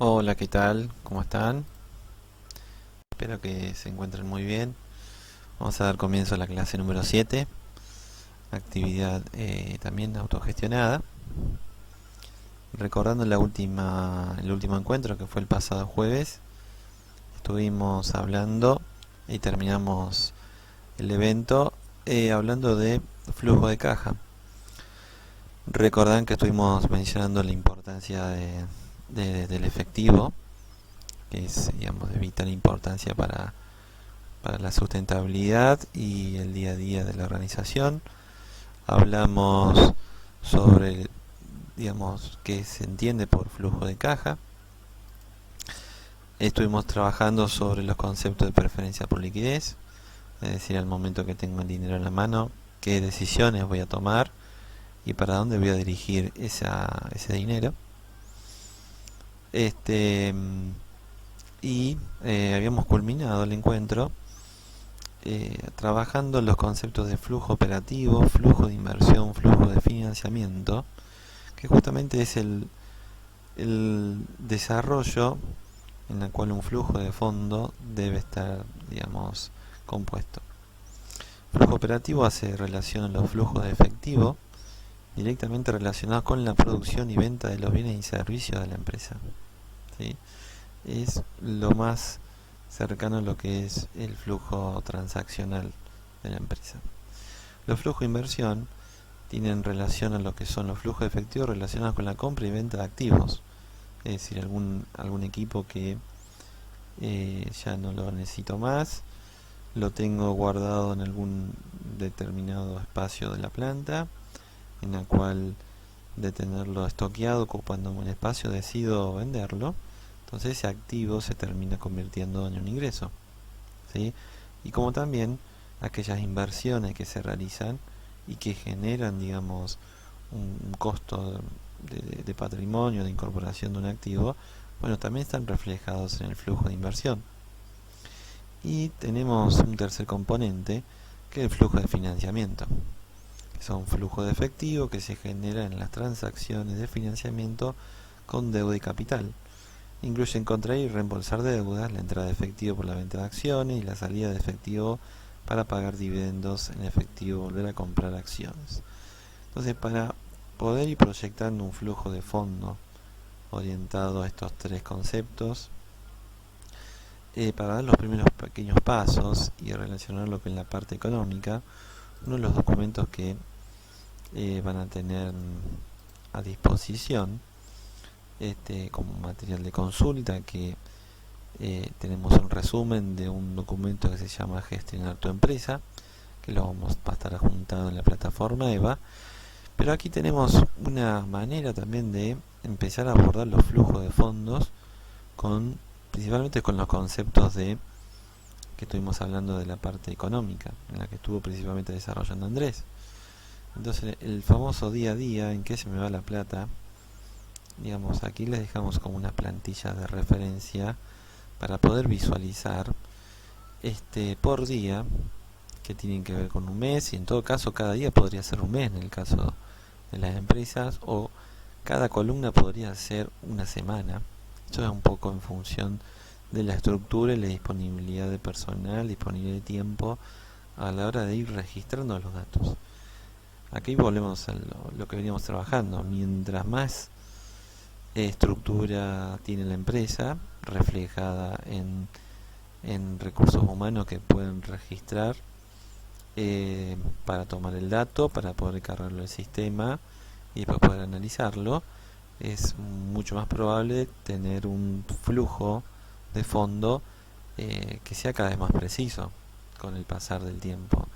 Hola, ¿qué tal? ¿Cómo están? Espero que se encuentren muy bien. Vamos a dar comienzo a la clase número 7, actividad también autogestionada. Recordando el último encuentro que fue el pasado jueves, estuvimos hablando y terminamos el evento hablando de flujo de caja. Recordan que estuvimos mencionando la importancia del efectivo, que es, digamos, de vital importancia para la sustentabilidad y el día a día de la organización. Hablamos sobre, digamos, qué se entiende por flujo de caja. Estuvimos trabajando sobre los conceptos de preferencia por liquidez, es decir, al momento que tengo el dinero en la mano, qué decisiones voy a tomar y para dónde voy a dirigir ese dinero. Este habíamos culminado el encuentro trabajando los conceptos de flujo operativo, flujo de inversión, flujo de financiamiento, que justamente es el desarrollo en el cual un flujo de fondo debe estar, digamos, compuesto. Flujo operativo hace relación a los flujos de efectivo directamente relacionados con la producción y venta de los bienes y servicios de la empresa. ¿Sí? Es lo más cercano a lo que es el flujo transaccional de la empresa. Los flujos de inversión tienen relación a lo que son los flujos de efectivo relacionados con la compra y venta de activos, es decir, algún equipo que ya no lo necesito más, lo tengo guardado en algún determinado espacio de la planta, en la cual de tenerlo estoqueado ocupando un espacio decido venderlo, entonces ese activo se termina convirtiendo en un ingreso, ¿sí? Y como también aquellas inversiones que se realizan y que generan, digamos, un costo de patrimonio, de incorporación de un activo, bueno, también están reflejados en el flujo de inversión. Y tenemos un tercer componente, que es el flujo de financiamiento, que son flujos de efectivo que se generan en las transacciones de financiamiento con deuda y capital. Incluyen contraer y reembolsar deudas, la entrada de efectivo por la venta de acciones y la salida de efectivo para pagar dividendos en efectivo, volver a comprar acciones. Entonces, para poder ir proyectando un flujo de fondo orientado a estos tres conceptos, para dar los primeros pequeños pasos y relacionarlo con la parte económica, uno de los documentos que van a tener a disposición como material de consulta, que tenemos un resumen de un documento que se llama Gestionar tu empresa, que lo vamos a estar juntado en la plataforma EVA. Pero aquí tenemos una manera también de empezar a abordar los flujos de fondos principalmente con los conceptos que estuvimos hablando de la parte económica, en la que estuvo principalmente desarrollando Andrés. Entonces, el famoso día a día, en qué se me va la plata, digamos, aquí les dejamos como una plantilla de referencia para poder visualizar por día, que tienen que ver con un mes, y en todo caso cada día podría ser un mes en el caso de las empresas, o cada columna podría ser una semana. Esto es un poco en función de la estructura y la disponibilidad de personal, disponibilidad de tiempo a la hora de ir registrando los datos. Aquí volvemos a lo que veníamos trabajando. Mientras más estructura tiene la empresa, reflejada en recursos humanos que pueden registrar para tomar el dato, para poder cargarlo al sistema y después poder analizarlo, es mucho más probable tener un flujo de fondo que sea cada vez más preciso con el pasar del tiempo.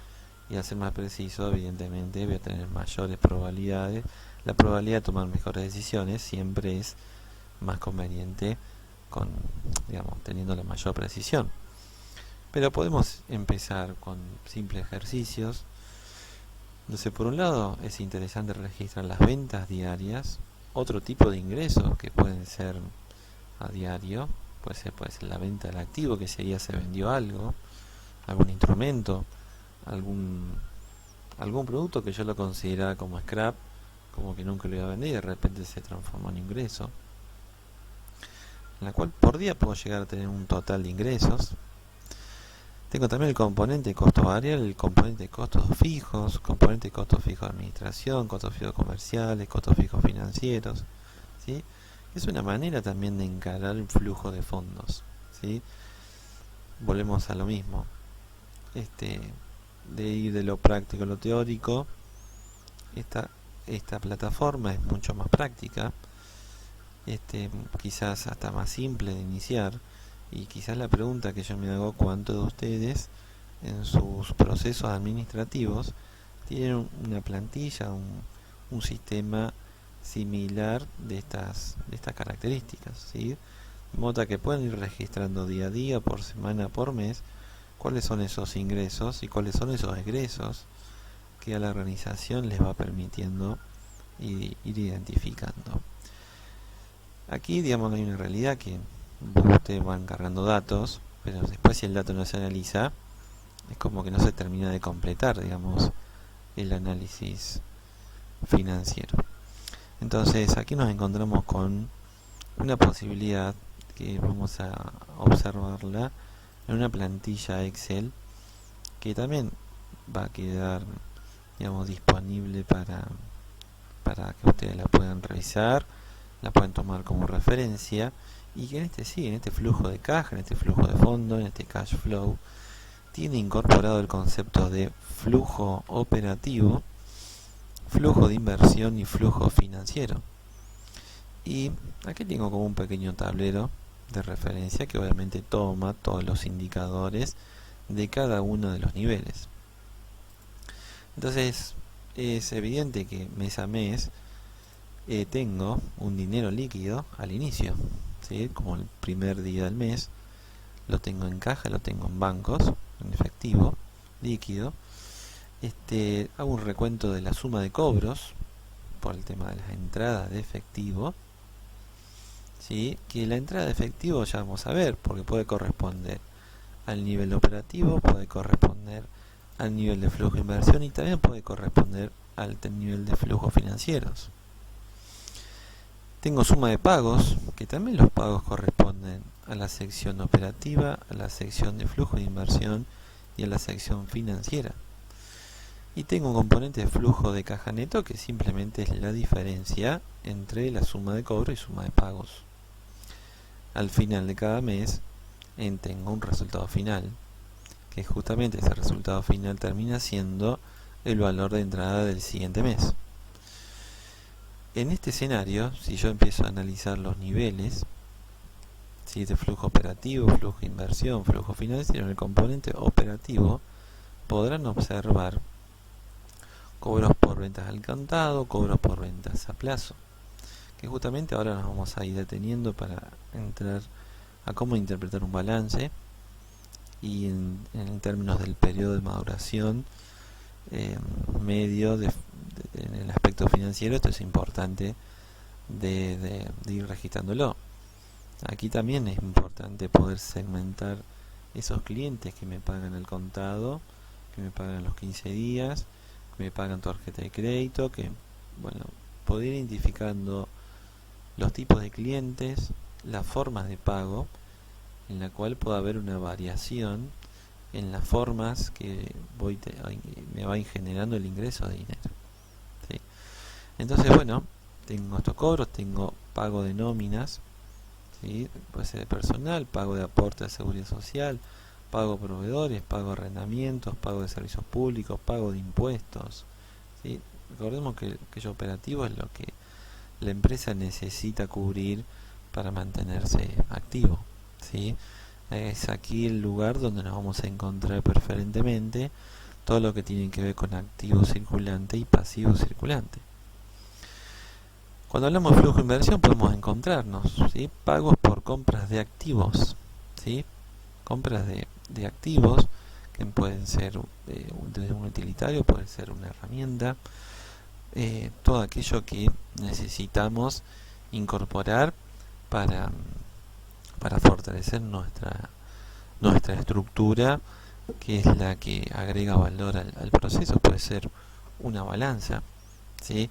Y al ser más preciso, evidentemente voy a tener mayores probabilidades. La probabilidad de tomar mejores decisiones siempre es más conveniente con, digamos, teniendo la mayor precisión. Pero podemos empezar con simples ejercicios. Entonces, por un lado, es interesante registrar las ventas diarias, otro tipo de ingresos que pueden ser a diario, puede ser la venta del activo, que ese día se vendió algo, algún instrumento, algún producto que yo lo consideraba como scrap, como que nunca lo iba a vender y de repente se transformó en ingreso. en la cual por día puedo llegar a tener un total de ingresos. Tengo también el componente de costo variable, el componente de costos fijos, componente de costos fijos de administración, costos fijos comerciales, costos fijos financieros, ¿sí? Es una manera también de encarar el flujo de fondos, ¿sí? Volvemos a lo mismo, de ir de lo práctico a lo teórico. Esta plataforma es mucho más práctica, quizás hasta más simple de iniciar, y quizás la pregunta que yo me hago: ¿cuántos de ustedes en sus procesos administrativos tienen una plantilla, un sistema similar de estas características, ¿sí? De modo que pueden ir registrando día a día, por semana, por mes, cuáles son esos ingresos y cuáles son esos egresos que a la organización les va permitiendo ir identificando. Aquí, digamos, hay una realidad que ustedes van cargando datos, pero después, si el dato no se analiza, es como que no se termina de completar, digamos, el análisis financiero. Entonces, aquí nos encontramos con una posibilidad que vamos a observarla en una plantilla Excel, que también va a quedar, digamos, disponible para que ustedes la puedan revisar, la pueden tomar como referencia, y que en este flujo de caja, en este flujo de fondo, en este cash flow, tiene incorporado el concepto de flujo operativo, flujo de inversión y flujo financiero. Y aquí tengo como un pequeño tablero de referencia que obviamente toma todos los indicadores de cada uno de los niveles. Entonces es evidente que mes a mes tengo un dinero líquido al inicio, ¿sí? Como el primer día del mes lo tengo en caja, lo tengo en bancos, en efectivo, líquido. Hago un recuento de la suma de cobros por el tema de las entradas de efectivo, ¿sí? Que la entrada de efectivo ya vamos a ver, porque puede corresponder al nivel operativo, puede corresponder al nivel de flujo de inversión y también puede corresponder al nivel de flujos financieros. Tengo suma de pagos, que también los pagos corresponden a la sección operativa, a la sección de flujo de inversión y a la sección financiera. Y tengo un componente de flujo de caja neto, que simplemente es la diferencia entre la suma de cobro y suma de pagos. Al final de cada mes tengo un resultado final, que justamente ese resultado final termina siendo el valor de entrada del siguiente mes. En este escenario, si yo empiezo a analizar los niveles, ¿sí?, de flujo operativo, flujo de inversión, flujo financiero, en el componente operativo podrán observar cobros por ventas al contado, cobros por ventas a plazo, que justamente ahora nos vamos a ir deteniendo para entrar a cómo interpretar un balance, y en términos del periodo de maduración medio en el aspecto financiero. Esto es importante de ir registrándolo. Aquí también es importante poder segmentar esos clientes que me pagan al contado, que me pagan los 15 días, que me pagan tarjeta de crédito, poder ir identificando los tipos de clientes, las formas de pago, en la cual puede haber una variación en las formas que me va generando el ingreso de dinero, ¿sí? Entonces, tengo estos cobros, tengo pago de nóminas, ¿sí? Puede ser de personal, pago de aporte a seguridad social, pago de proveedores, pago de arrendamientos, pago de servicios públicos, pago de impuestos, ¿sí? Recordemos que aquello operativo es lo que la empresa necesita cubrir para mantenerse activo, ¿sí? Es aquí el lugar donde nos vamos a encontrar preferentemente todo lo que tiene que ver con activo circulante y pasivo circulante. Cuando hablamos de flujo de inversión podemos encontrarnos, ¿sí?, pagos por compras de activos, ¿sí? Compras de activos que pueden ser desde un utilitario, puede ser una herramienta, todo aquello que necesitamos incorporar para fortalecer nuestra estructura, que es la que agrega valor al proceso. Puede ser una balanza, ¿sí?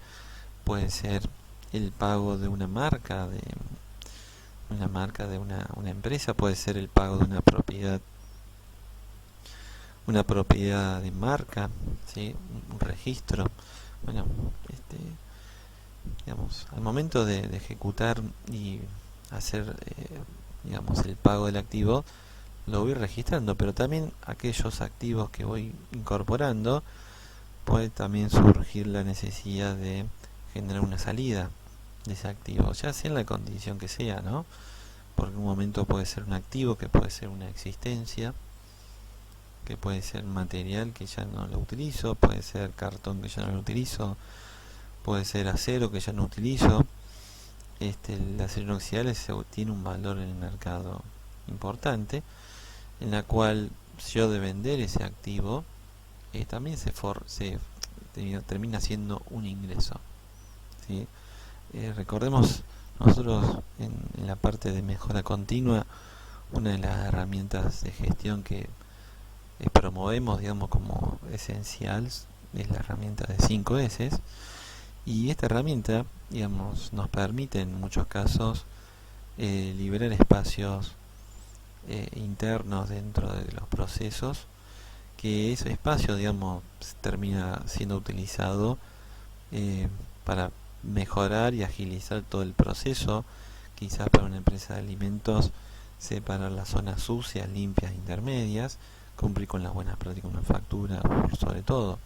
Puede ser el pago de una marca una marca de una empresa, puede ser el pago de una propiedad de marca, ¿sí? Un registro. Bueno, digamos, al momento de ejecutar y hacer, digamos, el pago del activo, lo voy registrando, pero también aquellos activos que voy incorporando, puede también surgir la necesidad de generar una salida de ese activo, ya sea en la condición que sea, ¿no? Porque un momento puede ser un activo, que puede ser una existencia, que puede ser material que ya no lo utilizo, puede ser cartón que ya no lo utilizo, puede ser acero que ya no utilizo. El acero inoxidable tiene un valor en el mercado importante, en la cual si yo de vender ese activo, también se termina siendo un ingreso, ¿sí? Recordemos, nosotros en la parte de mejora continua, una de las herramientas de gestión que promovemos, digamos, como esencial, es la herramienta de 5S, y esta herramienta, digamos, nos permite en muchos casos liberar espacios internos dentro de los procesos, que ese espacio, digamos, termina siendo utilizado eh, para mejorar y agilizar todo el proceso. Quizás para una empresa de alimentos, separar las zonas sucias, limpias, intermedias, cumplir con las buenas prácticas de manufactura, sobre todo.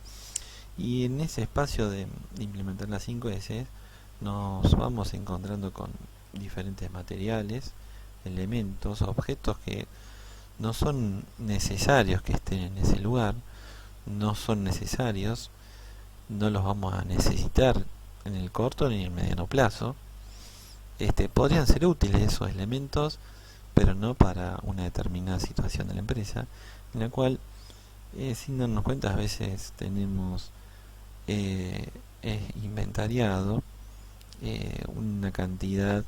Y en ese espacio de implementar las 5S, nos vamos encontrando con diferentes materiales, elementos, objetos que no son necesarios que estén en ese lugar, no son necesarios, no los vamos a necesitar en el corto ni en el mediano plazo. Podrían ser útiles esos elementos, pero no para una determinada situación de la empresa, en la cual, sin darnos cuenta, a veces tenemos inventariado una cantidad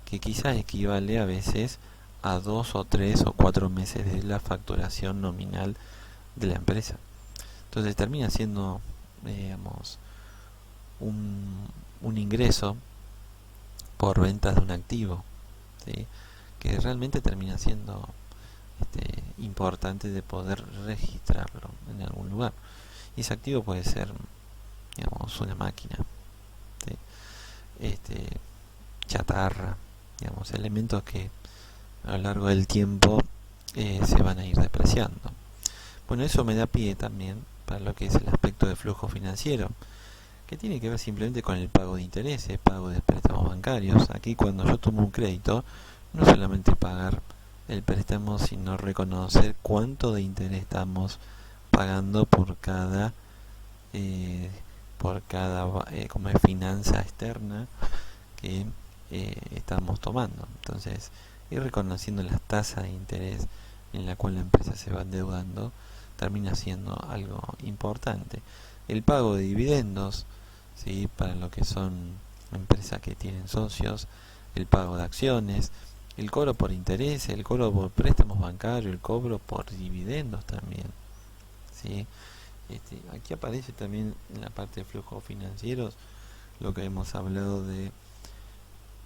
que quizás equivale a veces a 2 o 3 o 4 meses de la facturación nominal de la empresa. Entonces termina siendo, digamos, un ingreso por ventas de un activo, ¿sí? Que realmente termina siendo importante de poder registrarlo en algún lugar. Y ese activo puede ser, digamos, una máquina, ¿sí? Chatarra, digamos, elementos que a lo largo del tiempo se van a ir depreciando. Bueno, eso me da pie también para lo que es el aspecto de flujo financiero, que tiene que ver simplemente con el pago de intereses, pago de préstamos bancarios. Aquí cuando yo tomo un crédito, no solamente pagar el préstamo, sino reconocer cuánto de interés estamos pagando por cada como es finanza externa que estamos tomando. Entonces, ir reconociendo las tasas de interés en la cual la empresa se va endeudando termina siendo algo importante. El pago de dividendos, ¿sí? Para lo que son empresas que tienen socios, el pago de acciones, el cobro por interés, el cobro por préstamos bancarios, el cobro por dividendos también, ¿sí? Aquí aparece también en la parte de flujos financieros lo que hemos hablado de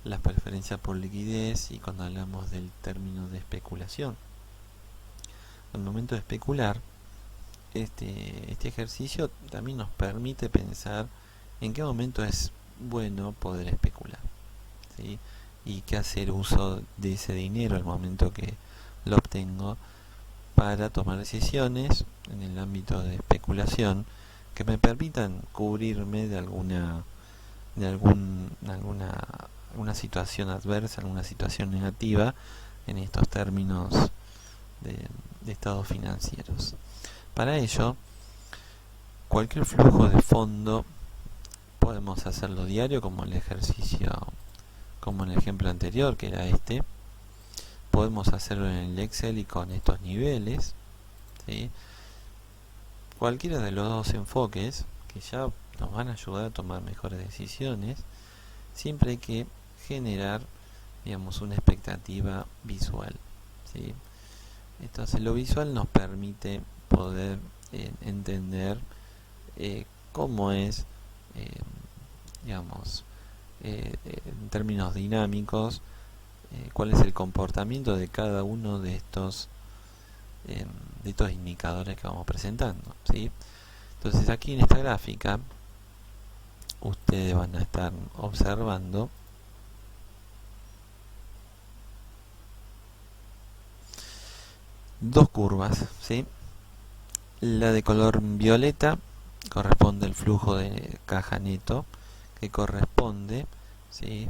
las preferencias por liquidez, y cuando hablamos del término de especulación. Al momento de especular, este ejercicio también nos permite pensar en qué momento es bueno poder especular, ¿sí? Y qué hacer uso de ese dinero al momento que lo obtengo para tomar decisiones en el ámbito de especulación que me permitan cubrirme de alguna situación adversa, alguna situación negativa en estos términos de estados financieros. Para ello, cualquier flujo de fondo podemos hacerlo diario, como el ejercicio, como en el ejemplo anterior, que era podemos hacerlo en el Excel y con estos niveles, ¿sí? Cualquiera de los dos enfoques que ya nos van a ayudar a tomar mejores decisiones. Siempre hay que generar, digamos, una expectativa visual, ¿sí? Entonces lo visual nos permite poder entender cómo es, eh, digamos, en términos dinámicos, cuál es el comportamiento de cada uno de estos indicadores que vamos presentando, ¿sí? Entonces aquí en esta gráfica ustedes van a estar observando dos curvas, ¿sí? La de color violeta corresponde al flujo de caja neto, que corresponde, ¿sí?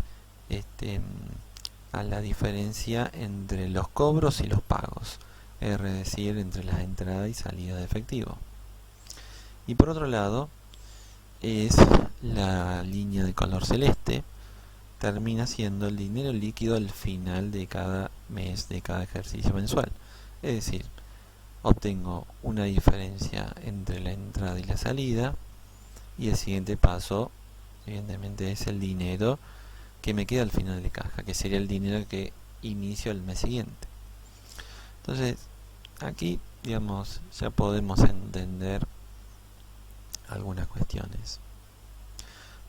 A la diferencia entre los cobros y los pagos, es decir, entre la entrada y salida de efectivo. Y por otro lado, es la línea de color celeste, termina siendo el dinero líquido al final de cada mes, de cada ejercicio mensual. Es decir, obtengo una diferencia entre la entrada y la salida, y el siguiente paso, evidentemente, es el dinero que me queda al final de caja, que sería el dinero que inicio el mes siguiente. Entonces, aquí, digamos, ya podemos entender algunas cuestiones.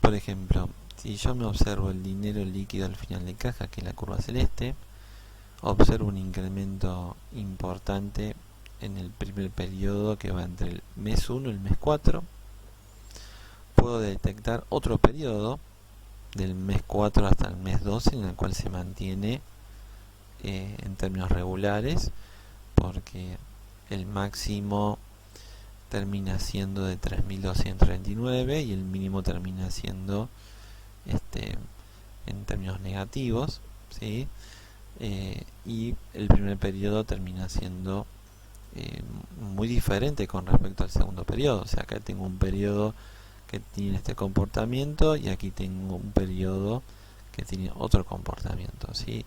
Por ejemplo, si yo me observo el dinero líquido al final de caja, que es la curva celeste, observo un incremento importante en el primer periodo que va entre el mes 1 y el mes 4. Puedo detectar otro periodo del mes 4 hasta el mes 12 en el cual se mantiene en términos regulares, porque el máximo termina siendo de 3.229 y el mínimo termina siendo en términos negativos, ¿sí? Y el primer periodo termina siendo muy diferente con respecto al segundo periodo. O sea, acá tengo un periodo que tiene este comportamiento y aquí tengo un periodo que tiene otro comportamiento, ¿sí?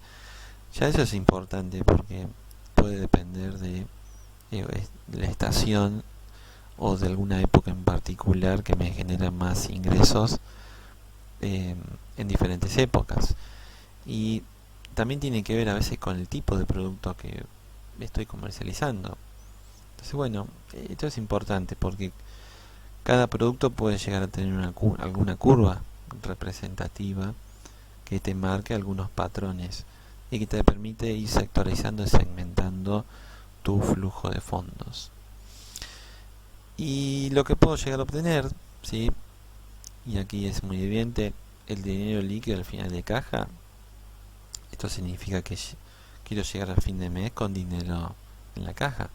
Ya eso es importante porque puede depender de la estación o de alguna época en particular que me genera más ingresos en diferentes épocas. Y también tiene que ver a veces con el tipo de producto que estoy comercializando. Entonces, bueno, esto es importante porque cada producto puede llegar a tener alguna curva representativa que te marque algunos patrones y que te permite ir sectorizando y segmentando tu flujo de fondos. Y lo que puedo llegar a obtener, ¿sí? Y aquí es muy evidente, el dinero líquido al final de caja. Esto significa que quiero llegar al fin de mes con dinero en la caja,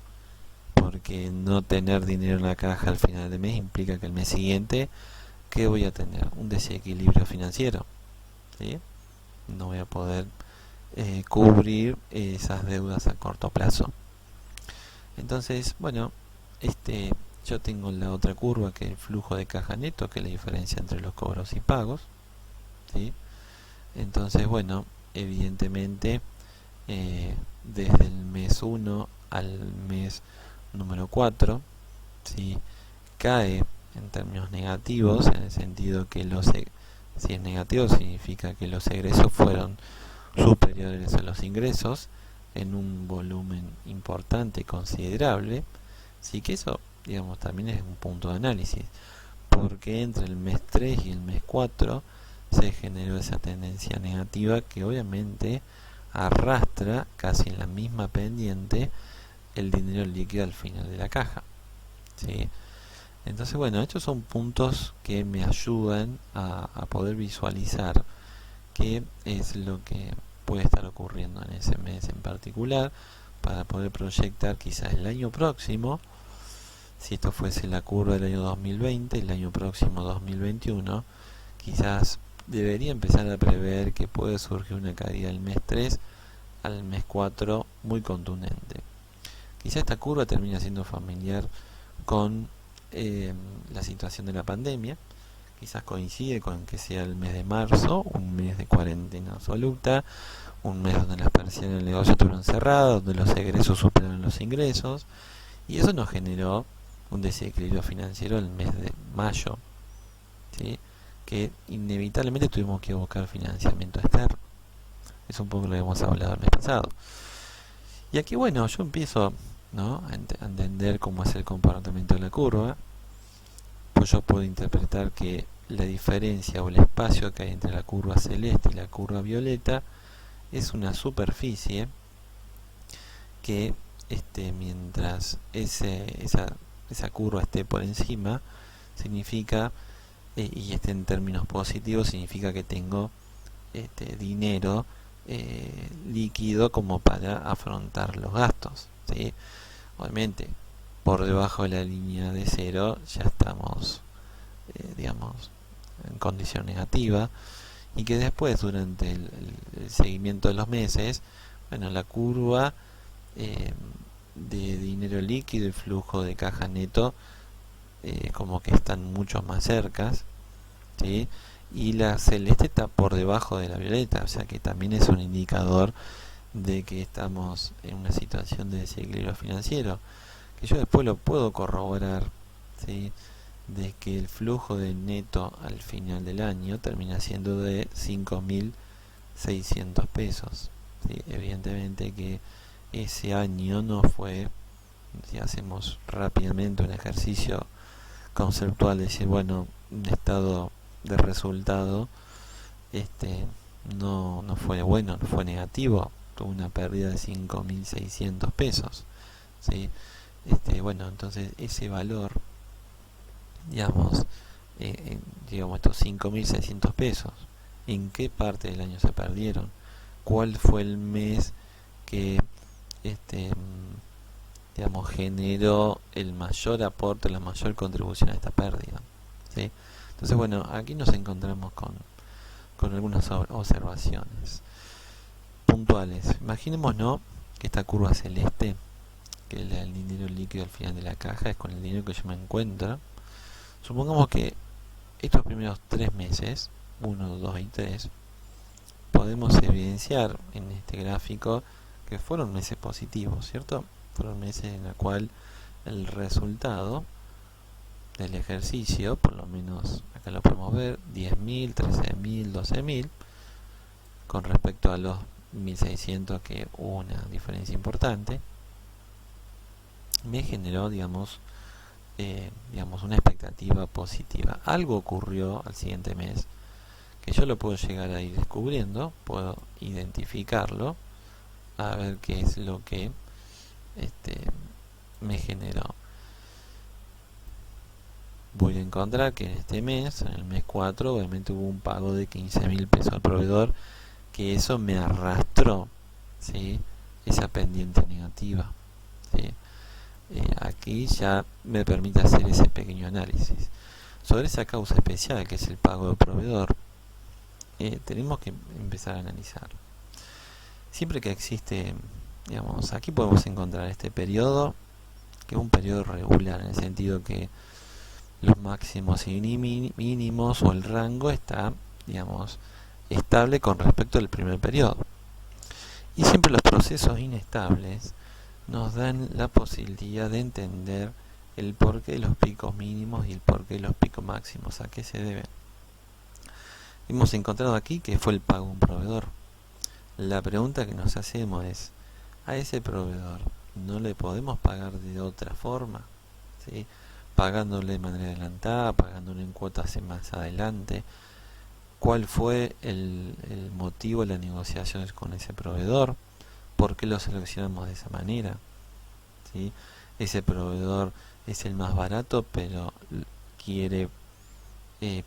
porque no tener dinero en la caja al final de mes implica que el mes siguiente, ¿qué voy a tener? Un desequilibrio financiero, ¿sí? No voy a poder cubrir esas deudas a corto plazo. Entonces, bueno, yo tengo la otra curva, que es el flujo de caja neto, que es la diferencia entre los cobros y pagos, ¿sí? Entonces, bueno, evidentemente, desde el mes 1 al mes número 4, ¿sí? Cae en términos negativos, en el sentido que si es negativo significa que los egresos fueron superiores a los ingresos en un volumen importante y considerable. Sí, que eso, digamos, también es un punto de análisis, porque entre el mes 3 y el mes 4 se generó esa tendencia negativa que obviamente arrastra casi en la misma pendiente el dinero líquido al final de la caja, ¿sí? Entonces, bueno, estos son puntos que me ayudan a poder visualizar qué es lo que puede estar ocurriendo en ese mes en particular, para poder proyectar quizás el año próximo. Si esto fuese la curva del año 2020, el año próximo 2021, quizás debería empezar a prever que puede surgir una caída del mes 3 al mes 4 muy contundente. Quizás esta curva termina siendo familiar con la situación de la pandemia. Quizás coincide con que sea el mes de marzo, un mes de cuarentena absoluta, un mes donde las persianas del negocio estuvieron cerradas, donde los egresos superaron los ingresos, y eso nos generó un desequilibrio financiero el mes de mayo, ¿sí? Que inevitablemente tuvimos que buscar financiamiento externo. Es un poco lo que hemos hablado el mes pasado. Y aquí, bueno, yo empiezo, ¿no?, a entender cómo es el comportamiento de la curva. Pues yo puedo interpretar que la diferencia o el espacio que hay entre la curva celeste y la curva violeta es una superficie que mientras esa curva esté por encima, significa, y esté en términos positivos, significa que tengo dinero líquido como para afrontar los gastos, ¿sí? Obviamente, por debajo de la línea de cero ya estamos, digamos, en condición negativa, y que después, durante el seguimiento de los meses, bueno, la curva de dinero líquido y flujo de caja neto como que están mucho más cercas, ¿sí? Y la celeste está por debajo de la violeta, o sea que también es un indicador de que estamos en una situación de desequilibrio financiero, que yo después lo puedo corroborar, ¿sí? De que el flujo de neto al final del año termina siendo de 5.600 pesos, ¿sí? Evidentemente que ese año no fue, si hacemos rápidamente un ejercicio conceptual de decir, bueno, un estado de resultado, no fue bueno, no fue negativo, tuvo una pérdida de 5.600 pesos, ¿sí? Bueno, entonces ese valor, digamos, digamos estos 5.600 pesos, ¿en qué parte del año se perdieron? ¿Cuál fue el mes que digamos generó el mayor aporte, la mayor contribución a esta pérdida, ¿sí? Entonces, bueno, aquí nos encontramos con algunas observaciones puntuales. Imaginemos, ¿no?, que esta curva celeste, que es el dinero líquido al final de la caja, es con el dinero que yo me encuentro. Supongamos que estos primeros 3 meses, 1, 2 y 3, podemos evidenciar en este gráfico que fueron meses positivos, ¿cierto? Fueron meses en los cuales el resultado del ejercicio, por lo menos acá lo podemos ver, 10.000, 13.000, 12.000, con respecto a los 1.600, que hubo una diferencia importante, me generó, digamos, una expectativa positiva. Algo ocurrió al siguiente mes que yo lo puedo llegar a ir descubriendo, puedo identificarlo, a ver qué es lo que me generó. Voy a encontrar que en este mes, en el mes 4, obviamente hubo un pago de 15.000 pesos al proveedor, que eso me arrastró, ¿sí?, esa pendiente negativa, ¿sí? Aquí ya me permite hacer ese pequeño análisis. Sobre esa causa especial, que es el pago del proveedor, tenemos que empezar a analizar. Siempre que existe, digamos, aquí podemos encontrar este periodo, que es un periodo regular, en el sentido que los máximos y mínimos, o el rango, está, digamos, estable con respecto al primer periodo. Y siempre los procesos inestables nos dan la posibilidad de entender el porqué de los picos mínimos y el porqué de los picos máximos, a qué se deben. Hemos encontrado aquí que fue el pago de un proveedor. La pregunta que nos hacemos es, ¿a ese proveedor no le podemos pagar de otra forma? ¿Sí? Pagándole de manera adelantada, pagándole en cuotas más adelante. ¿Cuál fue el motivo de las negociaciones con ese proveedor? ¿Por qué lo seleccionamos de esa manera? ¿Sí? Ese proveedor es el más barato, pero quiere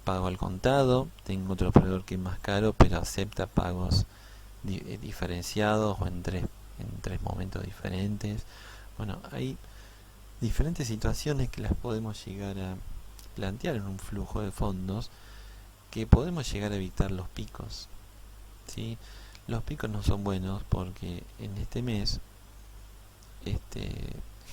pago al contado. Tengo otro proveedor que es más caro, pero acepta pagos diferenciados, o en tres momentos diferentes. Bueno, hay diferentes situaciones que las podemos llegar a plantear en un flujo de fondos, que podemos llegar a evitar los picos, ¿sí? Los picos no son buenos porque en este mes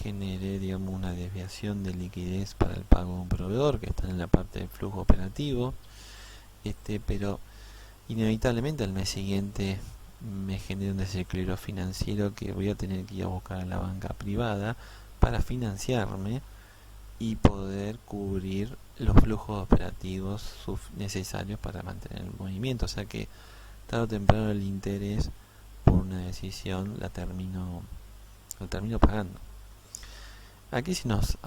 genere, digamos, una desviación de liquidez para el pago de un proveedor, que está en la parte del flujo operativo, pero inevitablemente al mes siguiente me genera un desequilibrio financiero, que voy a tener que ir a buscar a la banca privada para financiarme y poder cubrir los flujos operativos necesarios para mantener el movimiento. O sea que tarde o temprano el interés por una decisión lo termino pagando. Aquí nos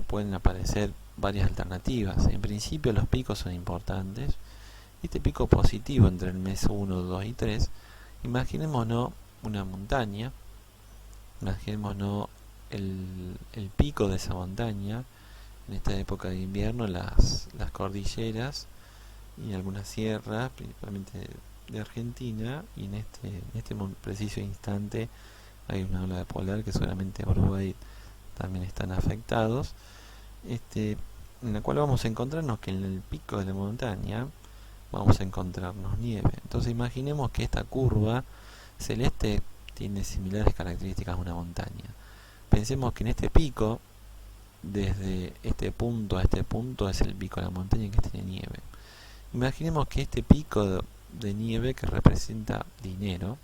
pueden aparecer varias alternativas. En principio los picos son importantes. Este pico positivo entre el mes 1, 2 y 3 Imaginémonos una montaña, imaginémonos el pico de esa montaña, en esta época de invierno las cordilleras y algunas sierras, principalmente de Argentina, y en este preciso instante hay una ola de polar que seguramente Uruguay también están afectados, en la cual vamos a encontrarnos que en el pico de la montaña vamos a encontrarnos nieve. Entonces imaginemos que esta curva celeste tiene similares características a una montaña. Pensemos que en este pico, desde este punto a este punto, es el pico de la montaña que tiene nieve. Imaginemos que este pico de nieve que representa dinero,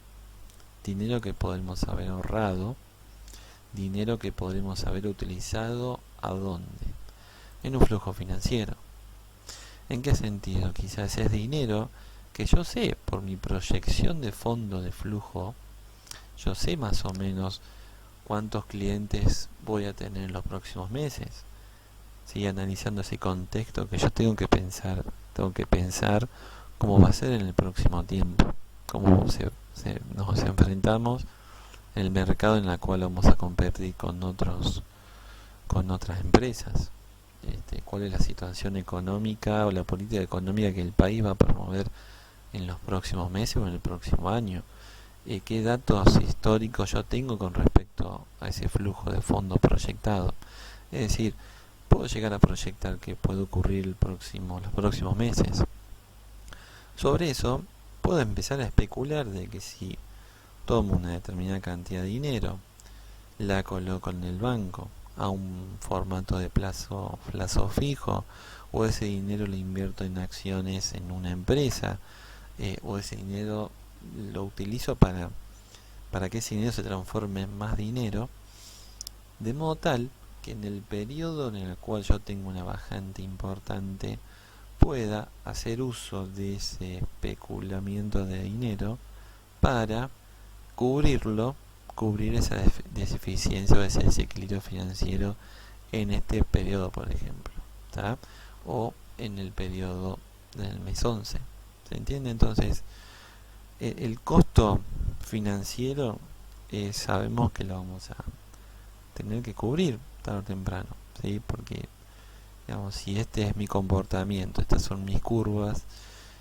dinero que podemos haber ahorrado, dinero que podremos haber utilizado, ¿a dónde? En un flujo financiero. ¿En qué sentido? Quizás es dinero que yo sé por mi proyección de fondo de flujo, yo sé más o menos cuántos clientes voy a tener en los próximos meses. ¿Sí? Analizando ese contexto que yo tengo que pensar cómo va a ser en el próximo tiempo, cómo nos enfrentamos en el mercado en el cual vamos a competir con otras empresas. Cuál es la situación económica o la política económica que el país va a promover en los próximos meses o en el próximo año. ¿Qué datos históricos yo tengo con respecto a ese flujo de fondos proyectado? Es decir, puedo llegar a proyectar que puede ocurrir los próximos meses. Sobre eso, puedo empezar a especular de que si tomo una determinada cantidad de dinero, la coloco en el banco a un formato de plazo fijo, o ese dinero lo invierto en acciones en una empresa, o ese dinero lo utilizo para que ese dinero se transforme en más dinero, de modo tal que en el periodo en el cual yo tengo una bajante importante pueda hacer uso de ese especulamiento de dinero para cubrir esa deficiencia o ese desequilibrio financiero en este periodo, por ejemplo, ¿tá? O en el periodo del mes 11. ¿Se entiende? Entonces, el costo financiero sabemos que lo vamos a tener que cubrir tarde o temprano, ¿sí? Porque, digamos, si este es mi comportamiento, estas son mis curvas,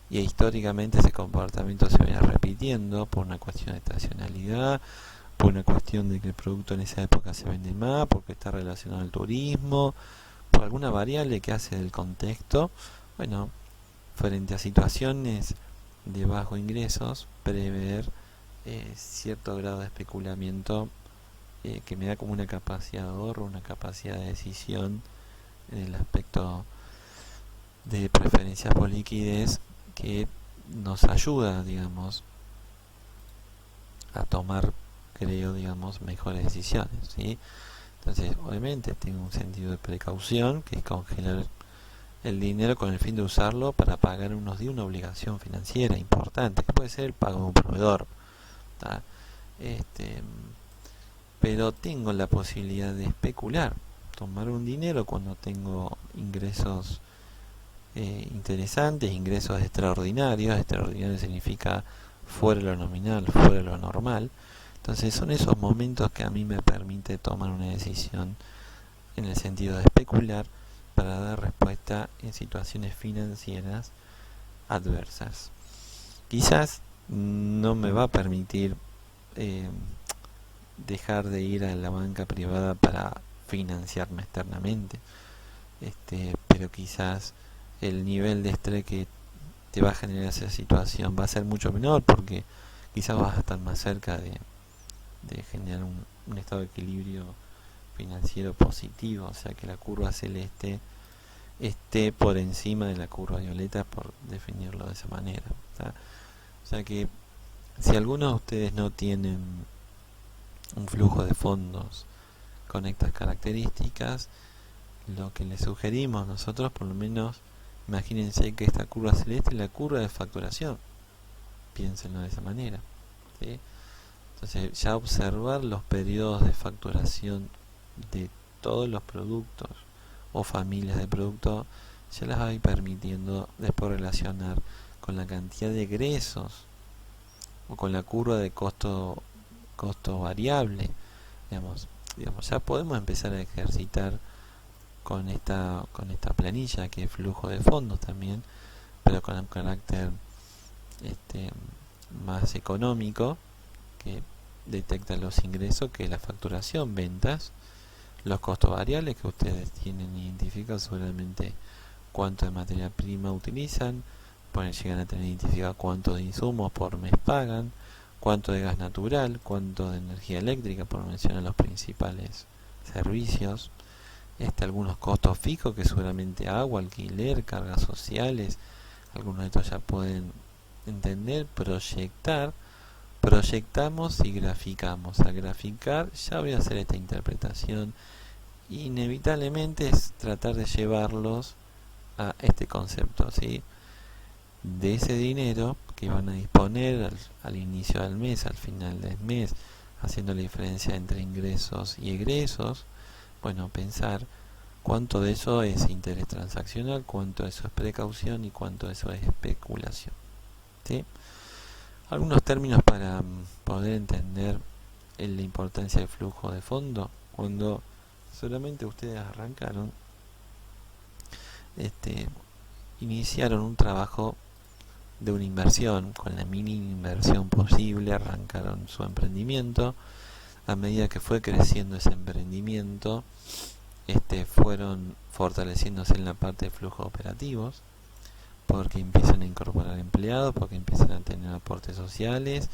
y históricamente ese comportamiento se viene repitiendo por una cuestión de estacionalidad, por una cuestión de que el producto en esa época se vende más, porque está relacionado al turismo, por alguna variable que hace del contexto. Bueno, frente a situaciones de bajos ingresos, prever cierto grado de especulamiento que me da como una capacidad de ahorro, una capacidad de decisión en el aspecto de preferencias por liquidez que nos ayuda, digamos, a tomar, creo, digamos, mejores decisiones, ¿sí? Entonces, obviamente tengo un sentido de precaución, que es congelar el dinero con el fin de usarlo para pagar unos días una obligación financiera importante, que puede ser el pago de un proveedor, ¿tá? Pero tengo la posibilidad de especular, tomar un dinero cuando tengo ingresos interesantes, ingresos extraordinarios. Extraordinario significa fuera de lo nominal, fuera de lo normal. Entonces son esos momentos que a mí me permite tomar una decisión en el sentido de especular para dar respuesta en situaciones financieras adversas. Quizás no me va a permitir dejar de ir a la banca privada para financiarme externamente, pero quizás el nivel de estrés que te va a generar esa situación va a ser mucho menor, porque quizás vas a estar más cerca de generar un estado de equilibrio financiero positivo, o sea que la curva celeste esté por encima de la curva violeta, por definirlo de esa manera, ¿tá? O sea que si algunos de ustedes no tienen un flujo de fondos con estas características, lo que les sugerimos nosotros, por lo menos, imagínense que esta curva celeste es la curva de facturación, piénsenlo de esa manera, ¿sí? Entonces, ya observar los periodos de facturación de todos los productos o familias de productos ya las va a ir permitiendo después relacionar con la cantidad de egresos o con la curva de costo variable, digamos, ya podemos empezar a ejercitar con esta planilla que es flujo de fondos también, pero con un carácter este, más económico, que detecta los ingresos, que es la facturación, ventas, los costos variables que ustedes tienen identificados, seguramente cuánto de materia prima utilizan, llegan a tener identificado cuánto de insumos por mes pagan, cuánto de gas natural, cuánto de energía eléctrica, por mencionar los principales servicios, algunos costos fijos que seguramente agua, alquiler, cargas sociales, algunos de estos ya pueden entender, proyectamos y graficamos. Al graficar ya voy a hacer esta interpretación, inevitablemente es tratar de llevarlos a este concepto, ¿sí? De ese dinero que van a disponer al inicio del mes, al final del mes, haciendo la diferencia entre ingresos y egresos. Bueno, pensar cuánto de eso es interés transaccional, cuánto de eso es precaución y cuánto de eso es especulación, ¿sí? Algunos términos para poder entender la importancia del flujo de fondo. Cuando solamente ustedes arrancaron, iniciaron un trabajo de una inversión, con la mínima inversión posible, arrancaron su emprendimiento. A medida que fue creciendo ese emprendimiento, fueron fortaleciéndose en la parte de flujos operativos, porque empiezan a incorporar empleados, porque empiezan a tener aportes sociales,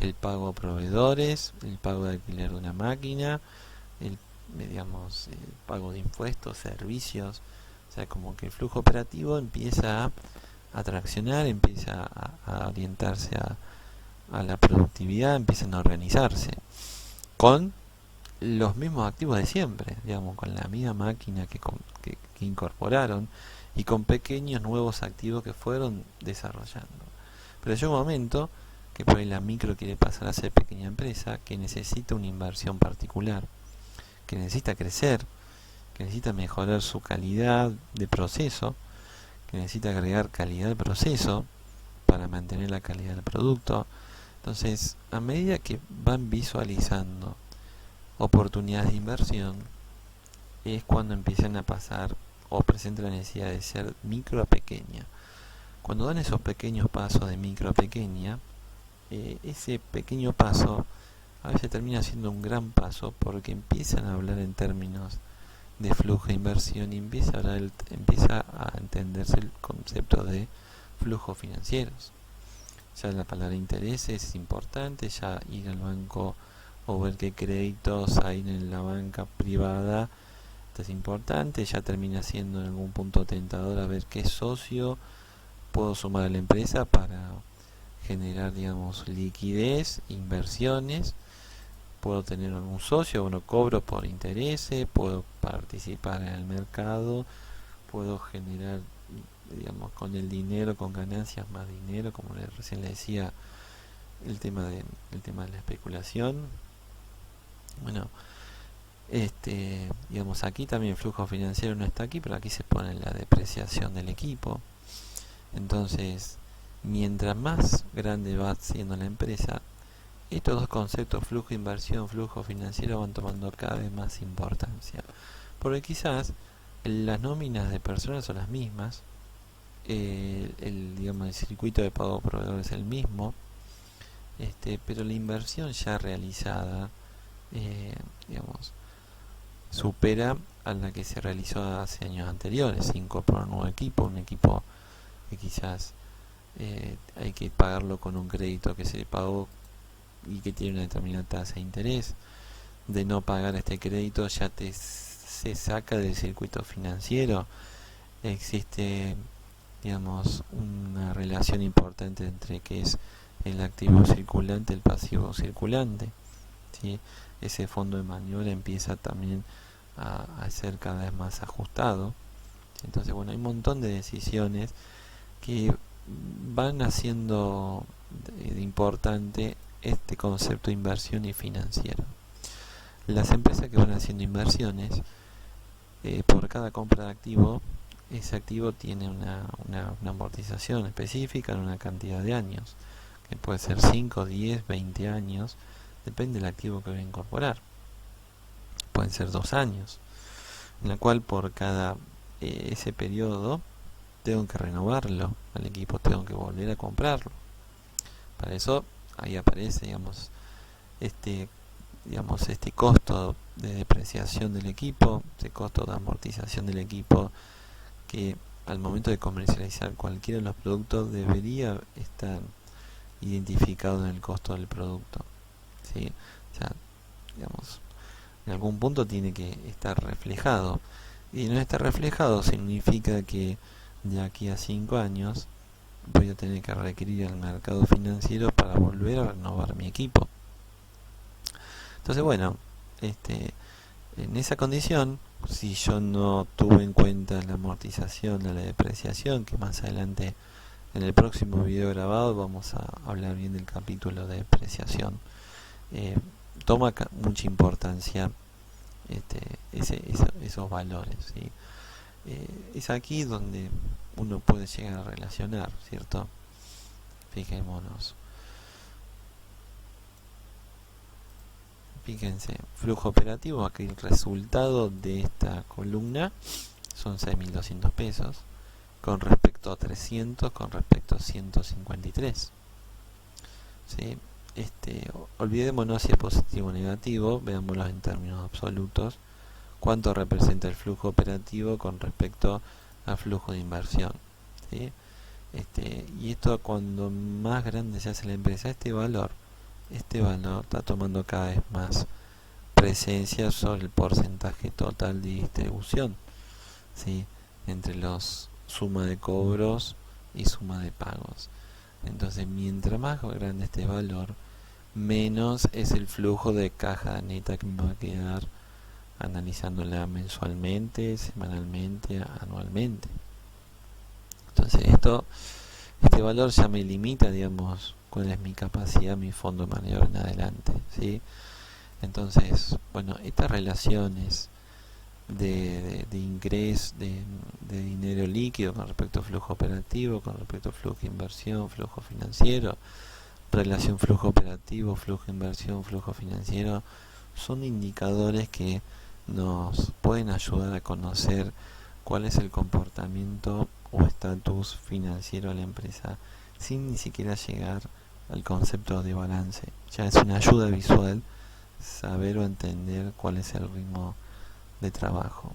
el pago a proveedores, el pago de alquiler de una máquina, el pago de impuestos, servicios. O sea, como que el flujo operativo empieza a traccionar, empieza a orientarse a la productividad, empiezan a organizarse con los mismos activos de siempre, digamos, con la misma máquina que incorporaron y con pequeños nuevos activos que fueron desarrollando. Pero llega un momento que por ahí la micro quiere pasar a ser pequeña empresa, que necesita una inversión particular, que necesita crecer, que necesita mejorar su calidad de proceso, que necesita agregar calidad de proceso para mantener la calidad del producto. Entonces, a medida que van visualizando oportunidades de inversión, es cuando empiezan a pasar o presentan la necesidad de ser micro a pequeña. Cuando dan esos pequeños pasos de micro a pequeña, ese pequeño paso a veces termina siendo un gran paso, porque empiezan a hablar en términos de flujo de inversión y empieza a entenderse el concepto de flujos financieros. Ya la palabra interés es importante, ya ir al banco o ver qué créditos hay en la banca privada, esto es importante. Ya termina siendo en algún punto tentador a ver qué socio puedo sumar a la empresa para generar, digamos, liquidez, inversiones. Puedo tener algún socio, bueno, cobro por intereses, puedo participar en el mercado, puedo generar, digamos, con el dinero, con ganancias más dinero, como recién le decía, el tema de la especulación. Bueno, digamos, aquí también el flujo financiero no está aquí, pero aquí se pone la depreciación del equipo. Entonces, mientras más grande va siendo la empresa, estos dos conceptos, flujo de inversión, flujo financiero, van tomando cada vez más importancia. Porque quizás las nóminas de personas son las mismas, digamos, el circuito de pago por proveedor es el mismo, pero la inversión ya realizada, digamos, supera a la que se realizó hace años anteriores. Se incorpora un nuevo equipo, un equipo que quizás hay que pagarlo con un crédito que se pagó y que tiene una determinada tasa de interés. De no pagar este crédito ya se saca del circuito financiero. Existe, digamos, una relación importante entre que es el activo circulante y el pasivo circulante, ¿sí? Ese fondo de maniobra empieza también a ser cada vez más ajustado. Entonces, bueno, hay un montón de decisiones que van haciendo de importante este concepto de inversión y financiero. Las empresas que van haciendo inversiones, por cada compra de activo, ese activo tiene una amortización específica en una cantidad de años, que puede ser 5, 10, 20 años, depende del activo que voy a incorporar. Pueden ser 2 años, en la cual por cada ese periodo tengo que renovarlo al equipo, tengo que volver a comprarlo. Para eso ahí aparece, este costo de depreciación del equipo, este costo de amortización del equipo, que al momento de comercializar cualquiera de los productos debería estar identificado en el costo del producto, ¿sí? O sea, en algún punto tiene que estar reflejado, y no estar reflejado significa que de aquí a 5 años voy a tener que requerir al mercado financiero para volver a renovar mi equipo. Entonces, bueno, en esa condición, si yo no tuve en cuenta la amortización, la depreciación, que más adelante en el próximo video grabado vamos a hablar bien del capítulo de depreciación, toma mucha importancia esos valores, ¿sí? Es aquí donde uno puede llegar a relacionar, ¿cierto? Fijémonos. Fíjense, flujo operativo, aquí el resultado de esta columna son 6.200 pesos, con respecto a 300, con respecto a 153. ¿Sí? Olvidémonos si es positivo o negativo, veámoslo en términos absolutos. ¿Cuánto representa el flujo operativo con respecto al flujo de inversión? ¿Sí? Y esto, cuando más grande se hace la empresa, este valor está tomando cada vez más presencia sobre el porcentaje total de distribución, ¿sí? Entre los suma de cobros y suma de pagos. Entonces, mientras más grande este valor, menos es el flujo de caja neta que me va a quedar analizándola mensualmente, semanalmente, anualmente. Entonces, este valor ya me limita, digamos, cuál es mi capacidad, mi fondo de maniobra en adelante, ¿sí? Entonces, bueno, estas relaciones de ingreso, de dinero líquido con respecto a flujo operativo, con respecto a flujo de inversión, flujo financiero, relación flujo operativo, flujo de inversión, flujo financiero, son indicadores que nos pueden ayudar a conocer cuál es el comportamiento o estatus financiero de la empresa sin ni siquiera llegar al concepto de balance. Ya es una ayuda visual saber o entender cuál es el ritmo de trabajo.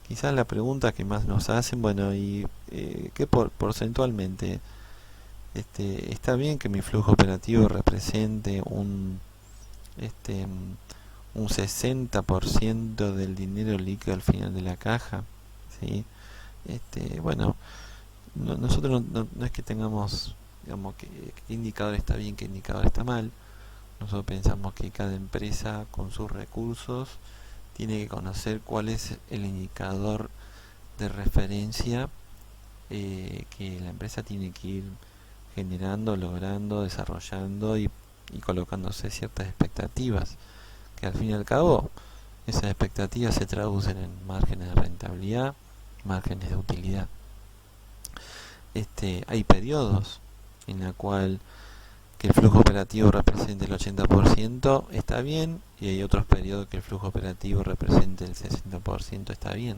Quizás la pregunta que más nos hacen, bueno, ¿y qué porcentualmente? Está bien que mi flujo operativo represente un 60% del dinero líquido al final de la caja, ¿sí? Bueno, nosotros no es que tengamos, digamos, qué indicador está bien, qué indicador está mal. Nosotros pensamos que cada empresa con sus recursos tiene que conocer cuál es el indicador de referencia que la empresa tiene que ir generando, logrando, desarrollando y colocándose ciertas expectativas, que al fin y al cabo esas expectativas se traducen en márgenes de rentabilidad, márgenes de utilidad. Hay periodos en la cual que el flujo operativo represente el 80% está bien, y hay otros periodos que el flujo operativo represente el 60% está bien.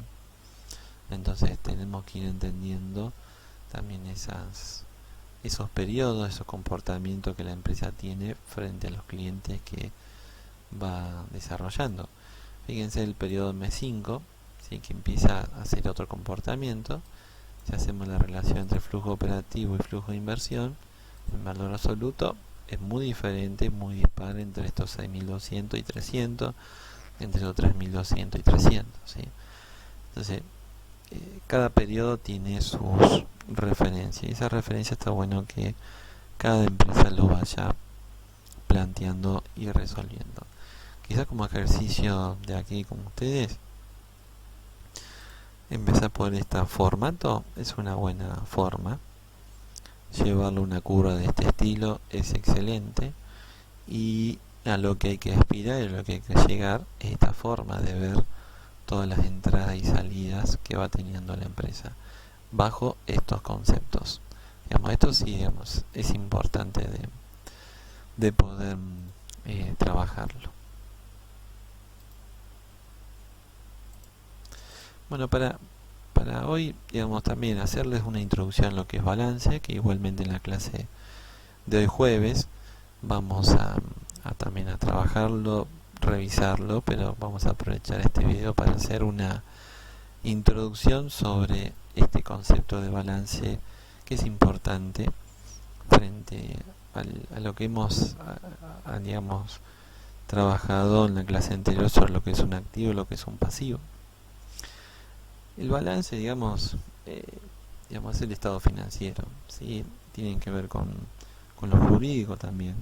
Entonces tenemos que ir entendiendo también esos periodos, esos comportamientos que la empresa tiene frente a los clientes que va desarrollando. Fíjense el periodo mes 5, ¿sí? Que empieza a hacer otro comportamiento. Si hacemos la relación entre flujo operativo y flujo de inversión, el valor absoluto es muy diferente, muy dispar entre estos 6.200 y 300, entre los 3.200 y 300, ¿sí? Entonces, cada periodo tiene sus referencias, y esa referencia está bueno que cada empresa lo vaya planteando y resolviendo. Quizás como ejercicio de aquí con ustedes, empezar por este formato es una buena forma. Llevarle una curva de este estilo es excelente, y a lo que hay que aspirar y a lo que hay que llegar es esta forma de ver todas las entradas y salidas que va teniendo la empresa bajo estos conceptos. Esto sí, es importante de poder trabajarlo. Bueno, para hoy, digamos, también hacerles una introducción a lo que es balance, que igualmente en la clase de hoy jueves vamos también a trabajarlo, revisarlo, pero vamos a aprovechar este video para hacer una introducción sobre este concepto de balance, que es importante frente a lo que hemos digamos, trabajado en la clase anterior sobre lo que es un activo y lo que es un pasivo. El balance, digamos, es el estado financiero, ¿sí? Tienen que ver con lo jurídico también.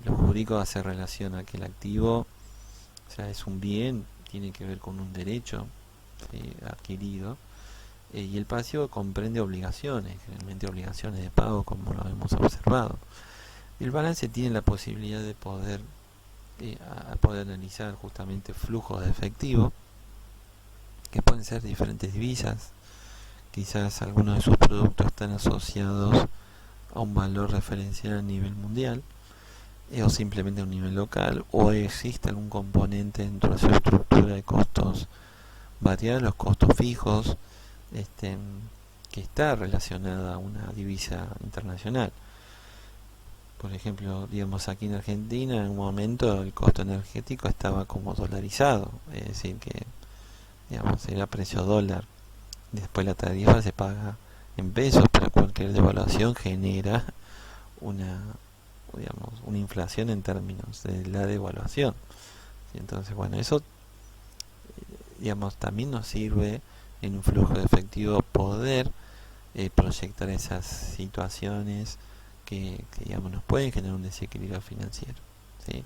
Lo jurídico hace relación a que el activo, o sea, es un bien, tiene que ver con un derecho, ¿sí?, adquirido, y el pasivo comprende obligaciones, generalmente obligaciones de pago, como lo hemos observado. El balance tiene la posibilidad de poder analizar justamente flujos de efectivo, que pueden ser diferentes divisas. Quizás algunos de sus productos están asociados a un valor referencial a nivel mundial, o simplemente a un nivel local, o existe algún componente dentro de su estructura de costos variables, los costos fijos, que está relacionada a una divisa internacional. Por ejemplo, digamos, aquí en Argentina en un momento el costo energético estaba como dolarizado, es decir que, digamos, era precio dólar. Después la tarifa se paga en pesos, pero cualquier devaluación genera una inflación en términos de la devaluación. Entonces, bueno, eso, digamos, también nos sirve en un flujo de efectivo poder proyectar esas situaciones que digamos, nos pueden generar un desequilibrio financiero, ¿sí?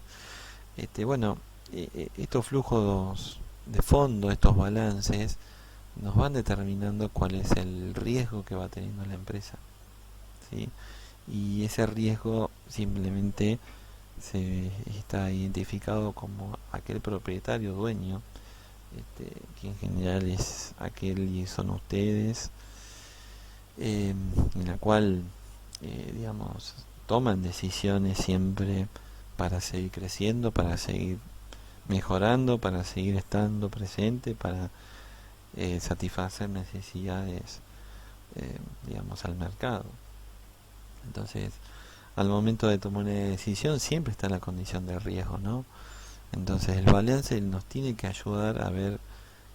Bueno, estos flujos de fondo, estos balances, nos van determinando cuál es el riesgo que va teniendo la empresa, ¿sí? Y ese riesgo simplemente se está identificado como aquel propietario, dueño, que en general es aquel y son ustedes, en la cual, digamos, toman decisiones siempre para seguir creciendo, para seguir mejorando, para seguir estando presente, para satisfacer necesidades, digamos, al mercado. Entonces, al momento de tomar una decisión siempre está la condición de riesgo, ¿no? Entonces el balance nos tiene que ayudar a ver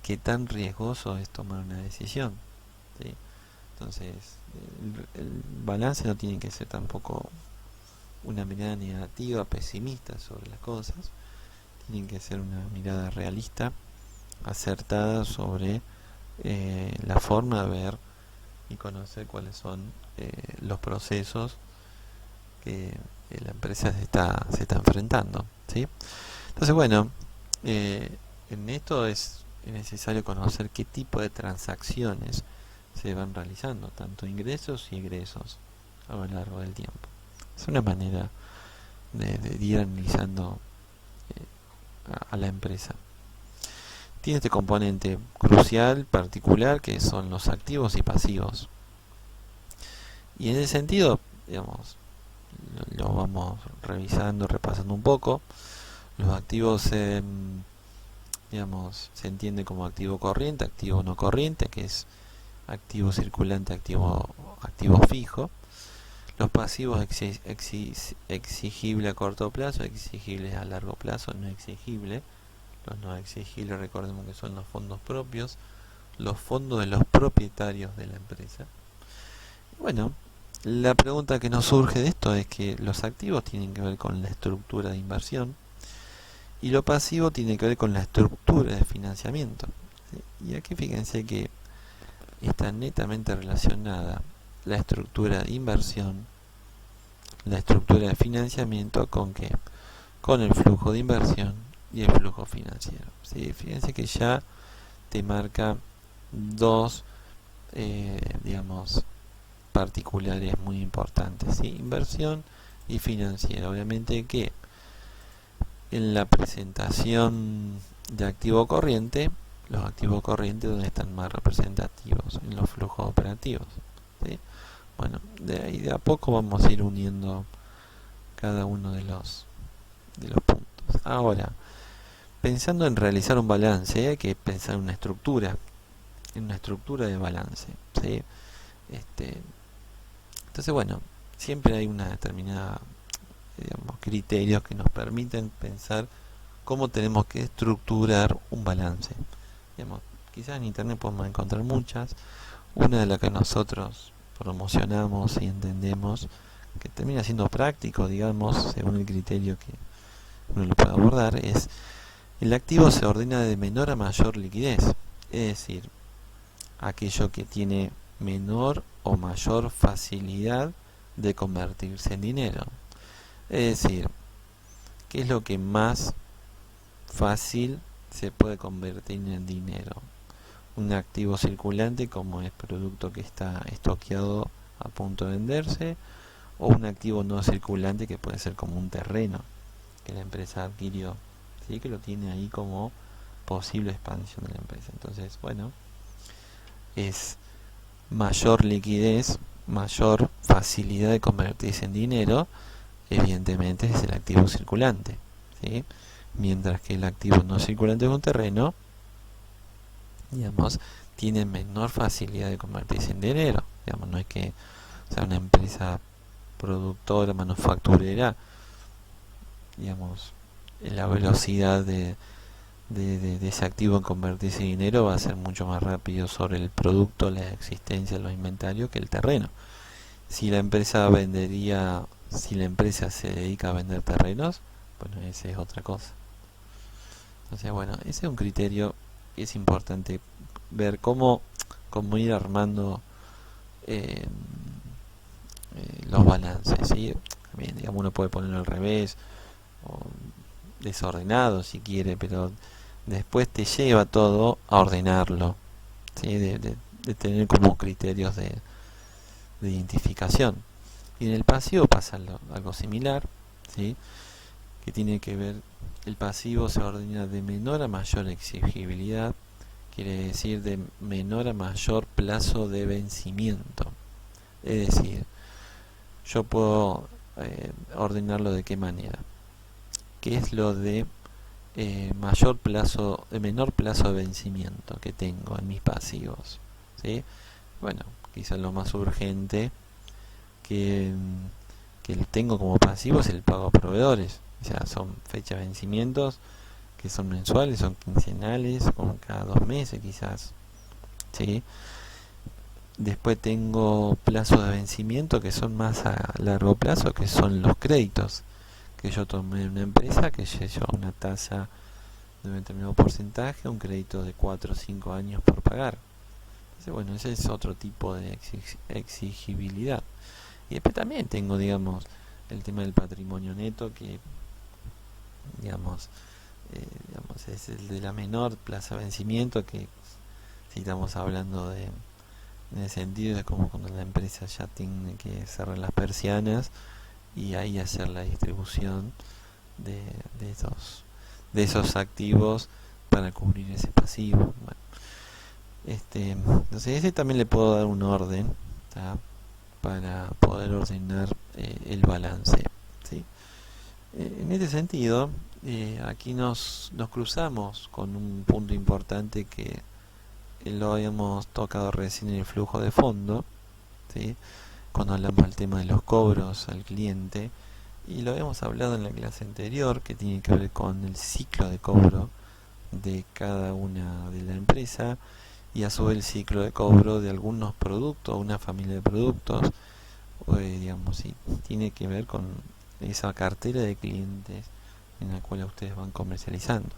qué tan riesgoso es tomar una decisión, ¿sí? Entonces el balance no tiene que ser tampoco una mirada negativa, pesimista sobre las cosas. Tiene que ser una mirada realista, acertada sobre la forma de ver y conocer cuáles son los procesos que la empresa se está enfrentando, ¿sí? Entonces, bueno, en esto es necesario conocer qué tipo de transacciones se van realizando, tanto ingresos y egresos a lo largo del tiempo. Es una manera de ir analizando a la empresa. Tiene este componente crucial, particular, que son los activos y pasivos. Y en ese sentido, digamos, lo vamos revisando, repasando un poco. Los activos, digamos, se entiende como activo corriente, activo no corriente, que es activo circulante, activo fijo. Los pasivos exigible a corto plazo, exigibles a largo plazo, no exigible. Los no exigibles, recordemos que son los fondos propios, los fondos de los propietarios de la empresa. Bueno, la pregunta que nos surge de esto es que los activos tienen que ver con la estructura de inversión y lo pasivo tiene que ver con la estructura de financiamiento, ¿sí? Y aquí fíjense que está netamente relacionada la estructura de inversión, la estructura de financiamiento, ¿con qué? Con el flujo de inversión y el flujo financiero, ¿sí? Fíjense que ya te marca dos, digamos, particulares muy importantes, ¿sí? Inversión y financiera. Obviamente que en la presentación de activo corriente, los activos corrientes donde están más representativos en los flujos operativos, ¿sí? Bueno, de ahí de a poco vamos a ir uniendo cada uno de los puntos. Ahora, pensando en realizar un balance, hay que pensar en una estructura de balance, ¿sí? Entonces, bueno, siempre hay una determinada, digamos, criterios que nos permiten pensar cómo tenemos que estructurar un balance. Digamos, quizás en internet podemos encontrar muchas. Una de las que nosotros promocionamos y entendemos que termina siendo práctico, digamos, según el criterio que uno lo puede abordar, es: el activo se ordena de menor a mayor liquidez, es decir, aquello que tiene menor o mayor facilidad de convertirse en dinero. Es decir, ¿qué es lo que más fácil se puede convertir en dinero? Un activo circulante, como es producto que está estoqueado a punto de venderse, o un activo no circulante, que puede ser como un terreno que la empresa adquirió, ¿sí? Que lo tiene ahí como posible expansión de la empresa. Entonces, bueno, es mayor liquidez, mayor facilidad de convertirse en dinero, evidentemente es el activo circulante, ¿sí? Mientras que el activo no circulante de un terreno, digamos, tiene menor facilidad de convertirse en dinero. Digamos, no es que sea una empresa productora, manufacturera, digamos, la velocidad de ese activo en convertirse en dinero va a ser mucho más rápido sobre el producto, la existencia, los inventarios, que el terreno. Si la empresa si la empresa se dedica a vender terrenos, bueno, esa es otra cosa. Entonces, bueno, ese es un criterio que es importante ver cómo ir armando eh, los balances, ¿sí? También, digamos, uno puede ponerlo al revés o desordenado si quiere, pero después te lleva todo a ordenarlo, ¿sí? De tener como criterios de identificación. Y en el pasivo pasa algo similar, ¿sí? Que tiene que ver, el pasivo se ordena de menor a mayor exigibilidad, quiere decir de menor a mayor plazo de vencimiento. Es decir, yo puedo ordenarlo de qué manera. ¿Qué es lo de menor plazo de vencimiento que tengo en mis pasivos? ¿Sí? Bueno, quizás lo más urgente que, que tengo como pasivo es el pago a proveedores. O sea, son fechas de vencimientos que son mensuales, son quincenales, como cada 2 meses quizás. ¿Sí? Después tengo plazos de vencimiento que son más a largo plazo, que son los créditos que yo tomé en una empresa, que lleva una tasa de un determinado porcentaje, un crédito de 4 o 5 años por pagar. Entonces, bueno, ese es otro tipo de exigibilidad. Y después también tengo, digamos, el tema del patrimonio neto, que, digamos, es el de la menor plaza de vencimiento, que si estamos hablando en el sentido de como cuando la empresa ya tiene que cerrar las persianas y ahí hacer la distribución de, de esos activos para cubrir ese pasivo. Bueno, entonces ese también le puedo dar un orden, ¿tá? Para poder ordenar el balance, ¿sí? En este sentido, aquí nos cruzamos con un punto importante que lo habíamos tocado recién en el flujo de fondo, ¿sí? Cuando hablamos del tema de los cobros al cliente, y lo habíamos hablado en la clase anterior, que tiene que ver con el ciclo de cobro de cada una de la empresa, y a su vez el ciclo de cobro de algunos productos, una familia de productos, digamos, y tiene que ver con esa cartera de clientes en la cual ustedes van comercializando.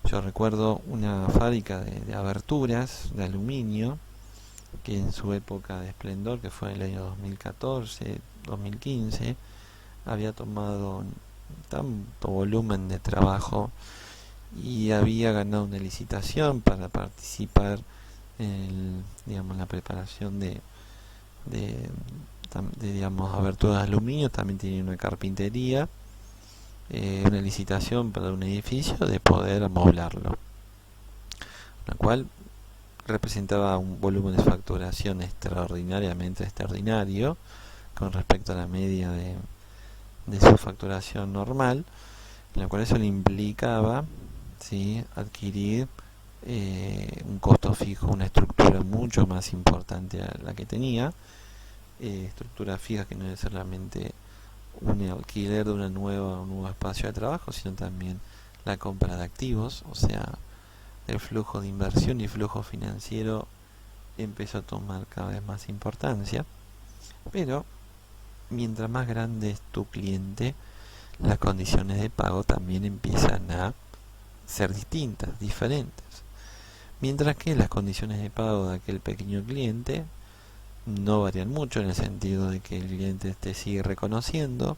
Yo recuerdo una fábrica de aberturas de aluminio que en su época de esplendor, que fue en el año 2014, 2015, había tomado tanto volumen de trabajo y había ganado una licitación para participar en digamos, la preparación de, digamos, aberturas de aluminio. También tenía una carpintería, una licitación para un edificio de poder amoblarlo, la cual representaba un volumen de facturación extraordinariamente extraordinario con respecto a la media de su facturación normal, en la cual eso le implicaba, ¿sí?, adquirir un costo fijo, una estructura mucho más importante a la que tenía, estructura fija que no es solamente un alquiler de un nuevo espacio de trabajo, sino también la compra de activos, o sea, el flujo de inversión y flujo financiero empezó a tomar cada vez más importancia. Pero mientras más grande es tu cliente, las condiciones de pago también empiezan a ser distintas, diferentes. Mientras que las condiciones de pago de aquel pequeño cliente no varían mucho, en el sentido de que el cliente te sigue reconociendo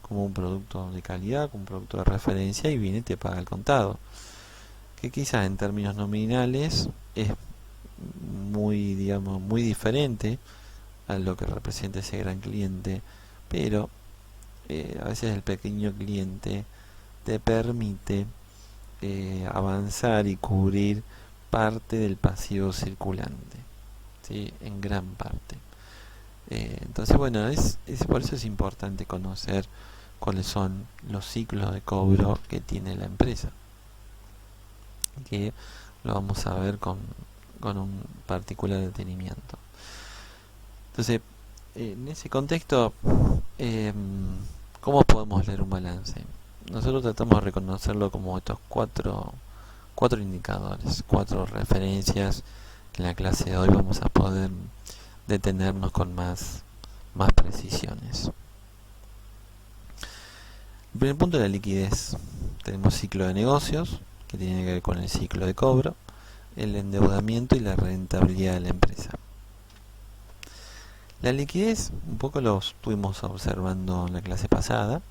como un producto de calidad, como un producto de referencia, y viene y te paga el contado, que quizás en términos nominales es muy, digamos, muy diferente a lo que representa ese gran cliente, pero a veces el pequeño cliente te permite avanzar y cubrir parte del pasivo circulante, ¿sí?, en gran parte. Entonces, bueno, por eso es importante conocer cuáles son los ciclos de cobro que tiene la empresa, que lo vamos a ver con un particular detenimiento. Entonces, en ese contexto, ¿cómo podemos leer un balance? Nosotros tratamos de reconocerlo como estos cuatro indicadores, cuatro referencias que en la clase de hoy vamos a poder detenernos con más precisiones. El primer punto es la liquidez. Tenemos ciclo de negocios, que tiene que ver con el ciclo de cobro, el endeudamiento y la rentabilidad de la empresa. La liquidez, un poco lo estuvimos observando en la clase pasada,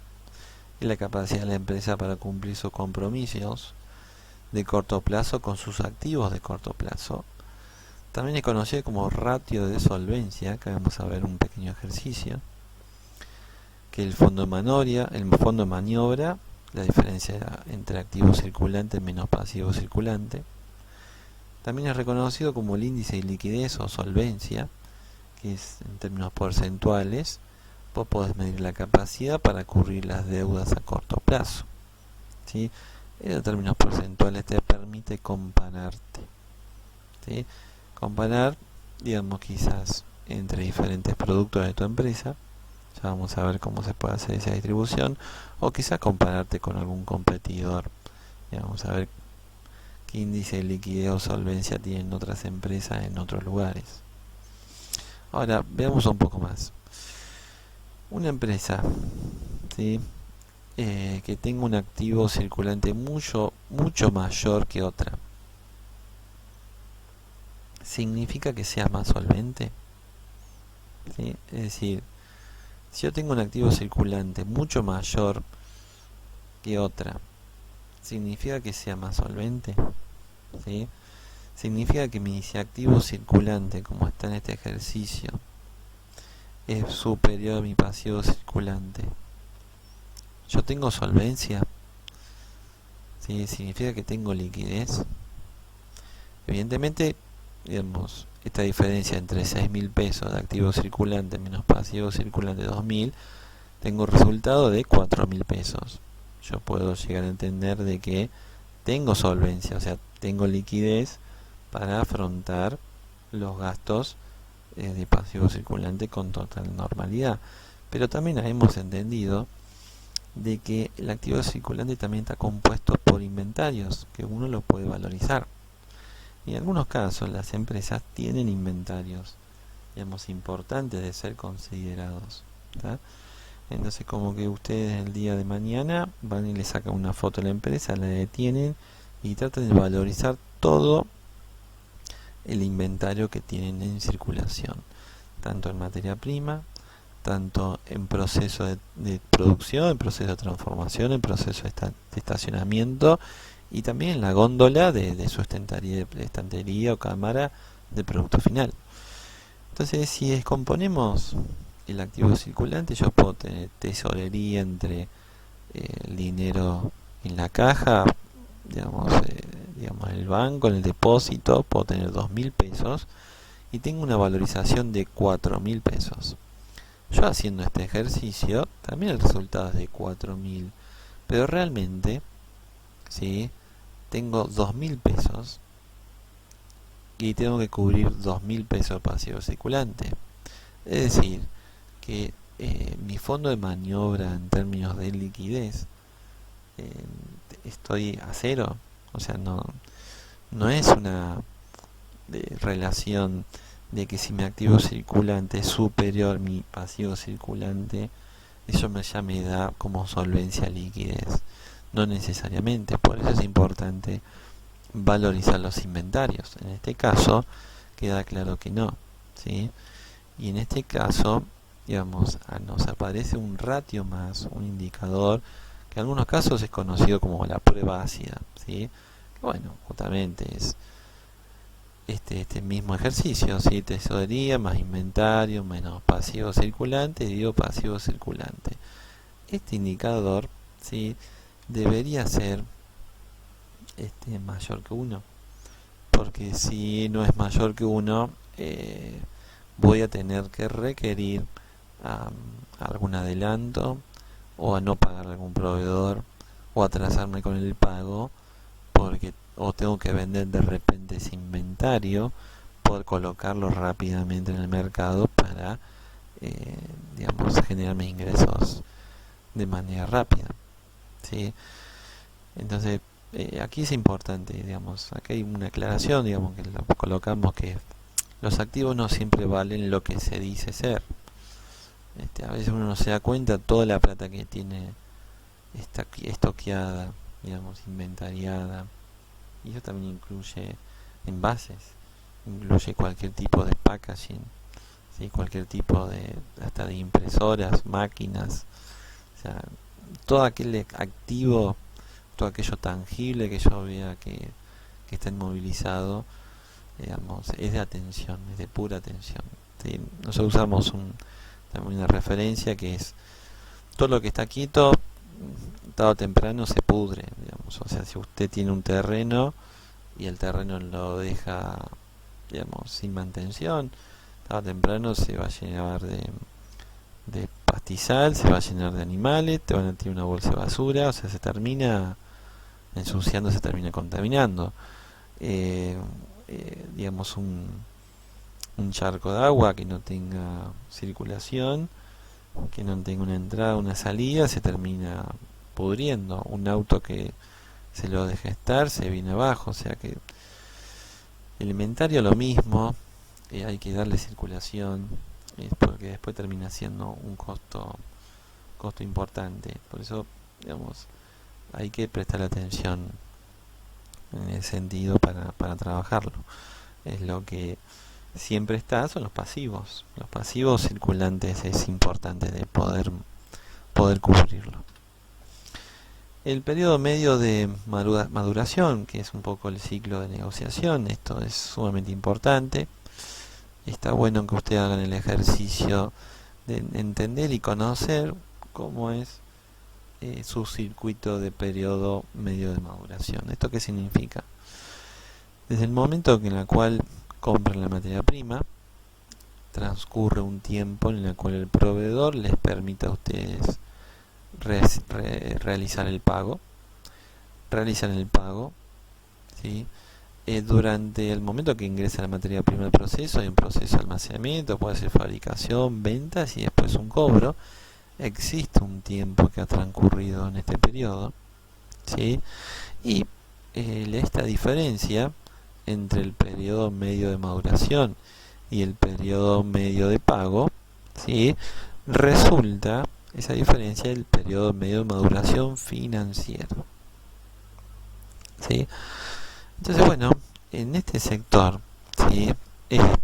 es la capacidad de la empresa para cumplir sus compromisos de corto plazo con sus activos de corto plazo. También es conocido como ratio de solvencia. Acá vamos a ver un pequeño ejercicio, que el fondo de maniobra, la diferencia entre activo circulante menos pasivo circulante. También es reconocido como el índice de liquidez o solvencia, que es en términos porcentuales. Vos podés medir la capacidad para cubrir las deudas a corto plazo, ¿sí? En términos porcentuales te permite compararte, ¿sí?, comparar, digamos, quizás entre diferentes productos de tu empresa. Ya vamos a ver cómo se puede hacer esa distribución, o quizás compararte con algún competidor. Ya vamos a ver qué índice de liquidez o solvencia tienen otras empresas en otros lugares. Ahora, veamos un poco más. Una empresa, ¿sí?, que tenga un activo circulante mucho mayor que otra, ¿significa que sea más solvente? ¿Sí? Es decir, si yo tengo un activo circulante mucho mayor que otra, ¿significa que sea más solvente? ¿Sí? ¿Significa que mi activo circulante, como está en este ejercicio, es superior a mi pasivo circulante? ¿Yo tengo solvencia? ¿Sí? ¿Significa que tengo liquidez? Evidentemente, digamos, esta diferencia entre 6.000 pesos de activo circulante menos pasivo circulante 2.000, tengo un resultado de 4.000 pesos. Yo puedo llegar a entender de que tengo solvencia, o sea, tengo liquidez para afrontar los gastos de pasivo circulante con total normalidad. Pero también hemos entendido de que el activo circulante también está compuesto por inventarios que uno lo puede valorizar. Y en algunos casos las empresas tienen inventarios, digamos, importantes de ser considerados, ¿tá? Entonces, como que ustedes el día de mañana van y le sacan una foto a la empresa, la detienen y tratan de valorizar todo el inventario que tienen en circulación, tanto en materia prima, tanto en proceso de producción, en proceso de transformación, en proceso de estacionamiento, y también en la góndola de su estantería o cámara de producto final. Entonces, si descomponemos el activo circulante, yo puedo tener tesorería entre el dinero en la caja, digamos, en el banco, en el depósito, puedo tener 2.000 pesos y tengo una valorización de 4.000 pesos. Yo haciendo este ejercicio, también el resultado es de 4.000, pero realmente, ¿sí? Tengo 2.000 pesos y tengo que cubrir 2.000 pesos pasivo circulante. Es decir, que mi fondo de maniobra en términos de liquidez, eh, estoy a cero. O sea, no es una relación de que si mi activo circulante es superior a mi pasivo circulante, eso ya me da como solvencia liquidez. No necesariamente, por eso es importante valorizar los inventarios. En este caso, queda claro que no, ¿sí? Y en este caso, digamos, nos aparece un ratio más, un indicador, que en algunos casos es conocido como la prueba ácida, ¿sí? Que bueno, justamente es este mismo ejercicio, ¿sí? Tesorería más inventario menos pasivo circulante, digo pasivo circulante. Este indicador, ¿sí? Debería ser mayor que uno, porque si no es mayor que uno, voy a tener que requerir algún adelanto, o a no pagar a algún proveedor, o atrasarme con el pago, porque o tengo que vender de repente ese inventario, poder colocarlo rápidamente en el mercado para, digamos, generar mis ingresos de manera rápida, ¿sí? Entonces, aquí es importante, digamos, aquí hay una aclaración, digamos, que lo colocamos, que los activos no siempre valen lo que se dice ser. A veces uno no se da cuenta toda la plata que tiene estoqueada, digamos, inventariada, y eso también incluye envases, incluye cualquier tipo de packaging, ¿sí? Cualquier tipo de, hasta de impresoras, máquinas, o sea, todo aquel activo, todo aquello tangible que yo vea que está inmovilizado, digamos, es de atención, es de pura atención, ¿sí? Nosotros usamos también una referencia que es todo lo que está quieto, tarde o temprano se pudre, digamos. O sea, si usted tiene un terreno y el terreno lo deja, digamos, sin mantención, tarde o temprano se va a llenar de pastizal, se va a llenar de animales, te van a tirar una bolsa de basura, o sea, se termina ensuciando, se termina contaminando. Eh, digamos, un charco de agua que no tenga circulación, que no tenga una entrada, una salida, se termina pudriendo. Un auto que se lo deja estar, se viene abajo. O sea que el inventario lo mismo, hay que darle circulación, porque después termina siendo un costo importante. Por eso, digamos, hay que prestar atención en ese sentido para trabajarlo. Es lo que siempre está, son los pasivos. Los pasivos circulantes es importante de poder cubrirlo. El periodo medio de maduración, que es un poco el ciclo de negociación, esto es sumamente importante. Está bueno que ustedes hagan el ejercicio de entender y conocer cómo es su circuito de periodo medio de maduración. ¿Esto qué significa? Desde el momento en el cual compran la materia prima, transcurre un tiempo en el cual el proveedor les permite a ustedes realizar el pago. Realizan el pago, ¿sí? Durante el momento que ingresa la materia prima al proceso, hay un proceso de almacenamiento, puede ser fabricación, ventas y después un cobro. Existe un tiempo que ha transcurrido en este periodo, ¿sí? Y esta diferencia entre el periodo medio de maduración y el periodo medio de pago, ¿sí? Resulta esa diferencia del periodo medio de maduración financiero, ¿sí? Entonces, bueno, en este sector, ¿sí?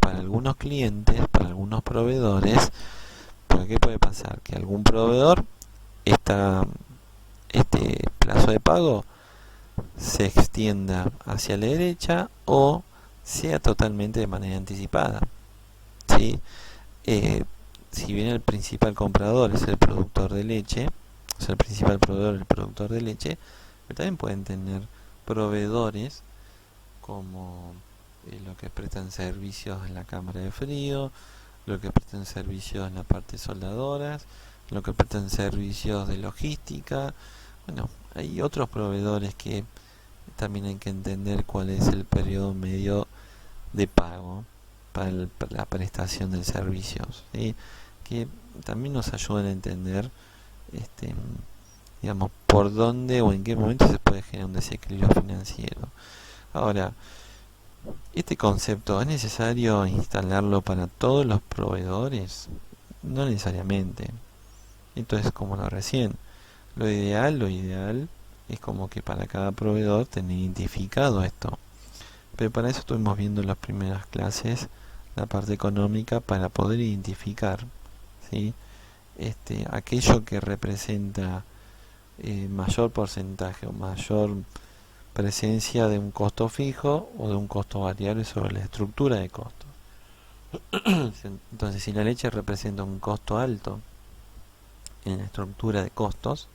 Para algunos clientes, para algunos proveedores, ¿por qué puede pasar? Que algún proveedor, este plazo de pago se extienda hacia la derecha o sea totalmente de manera anticipada, ¿sí? Si bien el principal comprador es el productor de leche, o sea, el principal proveedor es el productor de leche, pero también pueden tener proveedores como los que prestan servicios en la cámara de frío, lo que prestan servicios en la parte de soldadoras, lo que prestan servicios de logística. Bueno, hay otros proveedores que también hay que entender cuál es el periodo medio de pago para la prestación de servicios, ¿sí? Que también nos ayudan a entender, digamos, por dónde o en qué momento se puede generar un desequilibrio financiero. Ahora, este concepto, ¿es necesario instalarlo para todos los proveedores? No necesariamente. Entonces, como lo recién, lo ideal es como que para cada proveedor tener identificado esto. Pero para eso estuvimos viendo en las primeras clases la parte económica para poder identificar, ¿sí? Aquello que representa mayor porcentaje o mayor presencia de un costo fijo o de un costo variable sobre la estructura de costos. Entonces, si la leche representa un costo alto en la estructura de costos,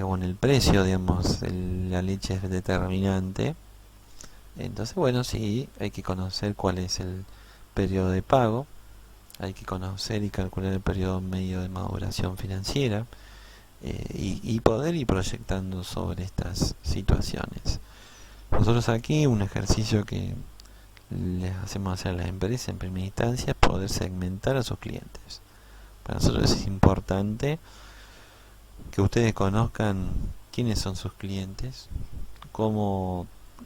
o en el precio, digamos, la leche es determinante, entonces, bueno, sí, hay que conocer cuál es el periodo de pago, hay que conocer y calcular el periodo medio de maduración financiera, y poder ir proyectando sobre estas situaciones. Nosotros aquí, un ejercicio que les hacemos hacer a las empresas en primera instancia es poder segmentar a sus clientes. Para nosotros es importante que ustedes conozcan quiénes son sus clientes,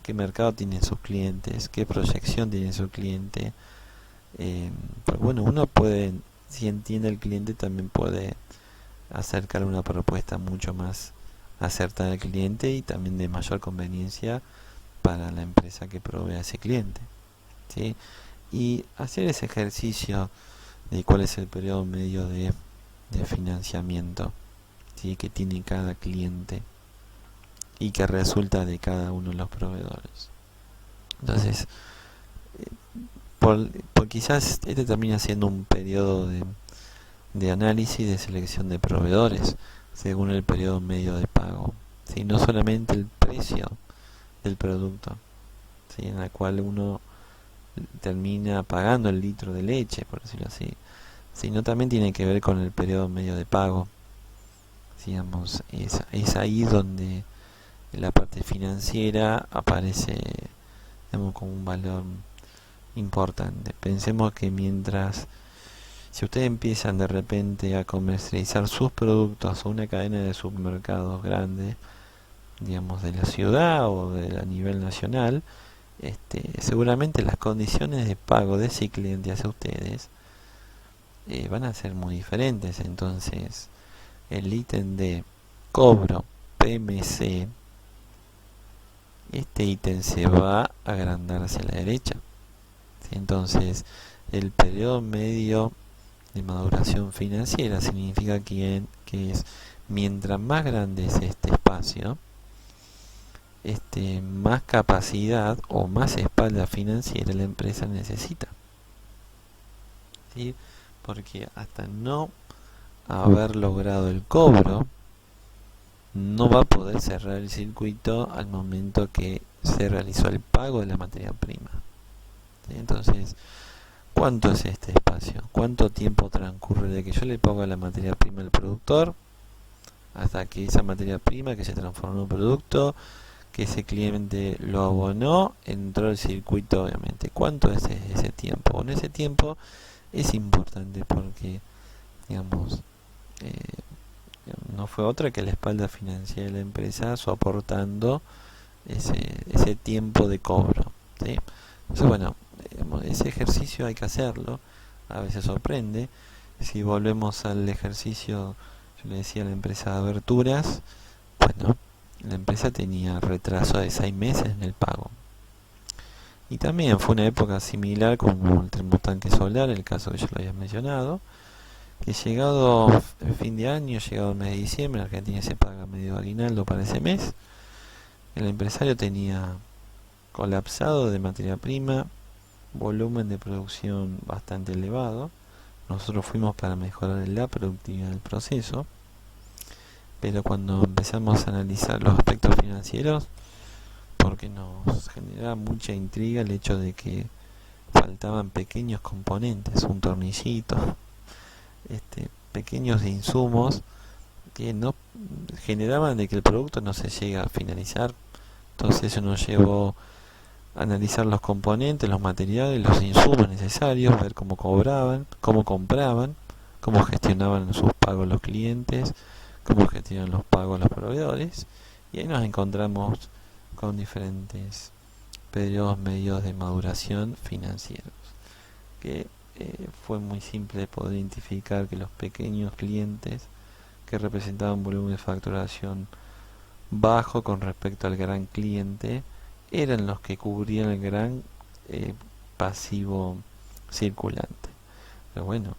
qué mercado tienen sus clientes, qué proyección tiene su cliente. Pues bueno, uno puede, si entiende el cliente, también puede acercar una propuesta mucho más acertada al cliente y también de mayor conveniencia para la empresa que provee a ese cliente, ¿sí? Y hacer ese ejercicio de cuál es el periodo medio de financiamiento, ¿sí? Que tiene cada cliente y que resulta de cada uno de los proveedores. Entonces, por quizás este termina siendo un periodo de análisis de selección de proveedores según el periodo medio de pago, ¿sí? No solamente el precio del producto, ¿sí? En la cual uno termina pagando el litro de leche, por decirlo así, sino también tiene que ver con el periodo medio de pago. Digamos, es ahí donde la parte financiera aparece, digamos, como un valor importante. Pensemos que si ustedes empiezan de repente a comercializar sus productos a una cadena de supermercados grande, digamos, de la ciudad o a nivel nacional, seguramente las condiciones de pago de ese cliente hacia ustedes van a ser muy diferentes. Entonces, el ítem de cobro PMC, este ítem se va a agrandar hacia la derecha, ¿sí? Entonces, el periodo medio de maduración financiera significa que es mientras más grande es este espacio, más capacidad o más espalda financiera la empresa necesita, ¿sí? Porque hasta no haber logrado el cobro, no va a poder cerrar el circuito al momento que se realizó el pago de la materia prima, ¿sí? Entonces, ¿cuánto es este espacio? ¿Cuánto tiempo transcurre de que yo le pago la materia prima al productor hasta que esa materia prima que se transformó en un producto, que ese cliente lo abonó, entró al circuito? Obviamente, ¿cuánto es ese tiempo? Bueno, ese tiempo es importante porque, digamos, no fue otra que la espalda financiera de la empresa soportando ese tiempo de cobro, ¿sí? Entonces, bueno, ese ejercicio hay que hacerlo. A veces sorprende. Si volvemos al ejercicio, yo le decía a la empresa de aberturas, bueno, la empresa tenía retraso de 6 meses en el pago. Y también fue una época similar como el termotanque solar, el caso que yo lo había mencionado, que llegado el fin de año, llegado el mes de diciembre, en Argentina se paga medio aguinaldo para ese mes, el empresario tenía colapsado de materia prima, volumen de producción bastante elevado. Nosotros fuimos para mejorar la productividad del proceso, pero cuando empezamos a analizar los aspectos financieros, porque nos genera mucha intriga el hecho de que faltaban pequeños componentes, un tornillito, pequeños insumos que no generaban de que el producto no se llegue a finalizar. Entonces eso nos llevó a analizar los componentes, los materiales, los insumos necesarios, ver cómo cobraban, cómo compraban, cómo gestionaban sus pagos los clientes, cómo gestionan los pagos los proveedores, y ahí nos encontramos con diferentes periodos medios de maduración financieros, que fue muy simple poder identificar que los pequeños clientes que representaban un volumen de facturación bajo con respecto al gran cliente eran los que cubrían el gran pasivo circulante. Pero bueno,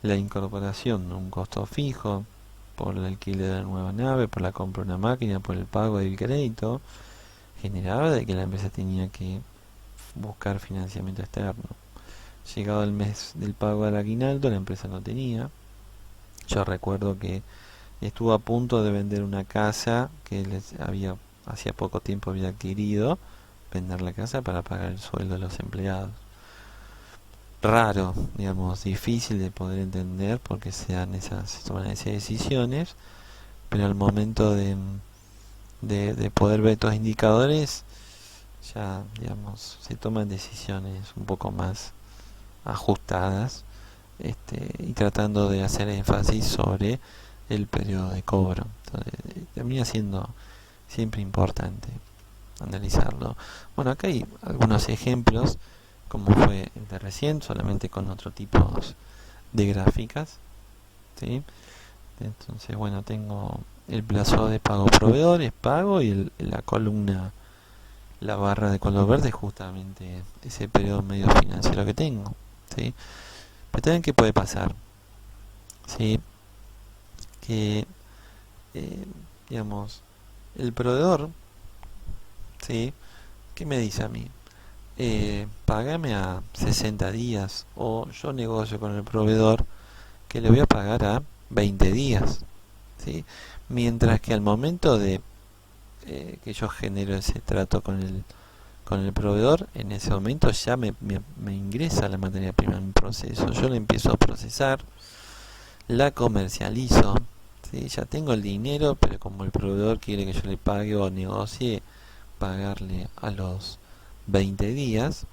la incorporación de un costo fijo por el alquiler de la nueva nave, por la compra de una máquina, por el pago del crédito, generaba de que la empresa tenía que buscar financiamiento externo. Llegado el mes del pago del aguinaldo, la empresa no tenía. Yo recuerdo que estuvo a punto de vender una casa que hacía poco tiempo había adquirido, vender la casa para pagar el sueldo de los empleados. Raro, digamos, difícil de poder entender porque se toman esas decisiones, pero al momento de poder ver estos indicadores, ya, digamos, se toman decisiones un poco más ajustadas, y tratando de hacer énfasis sobre el periodo de cobro. Entonces, termina siendo siempre importante analizarlo. Bueno, acá hay algunos ejemplos, como fue el de recién, solamente con otro tipo de gráficas, ¿sí? Entonces, bueno, tengo el plazo de pago proveedor, es pago, y la columna, la barra de color verde es justamente ese periodo medio financiero que tengo, ¿sí? Pero también, ¿qué puede pasar? ¿Sí? Que, digamos, el proveedor, ¿sí? ¿Qué me dice a mí? Págame a 60 días, o yo negocio con el proveedor que le voy a pagar a 20 días, ¿sí? Mientras que al momento de que yo genero ese trato con el proveedor, en ese momento ya me ingresa la materia prima en un proceso, yo la empiezo a procesar, la comercializo, ¿sí? Ya tengo el dinero, pero como el proveedor quiere que yo le pague o negocie pagarle a los 20 días,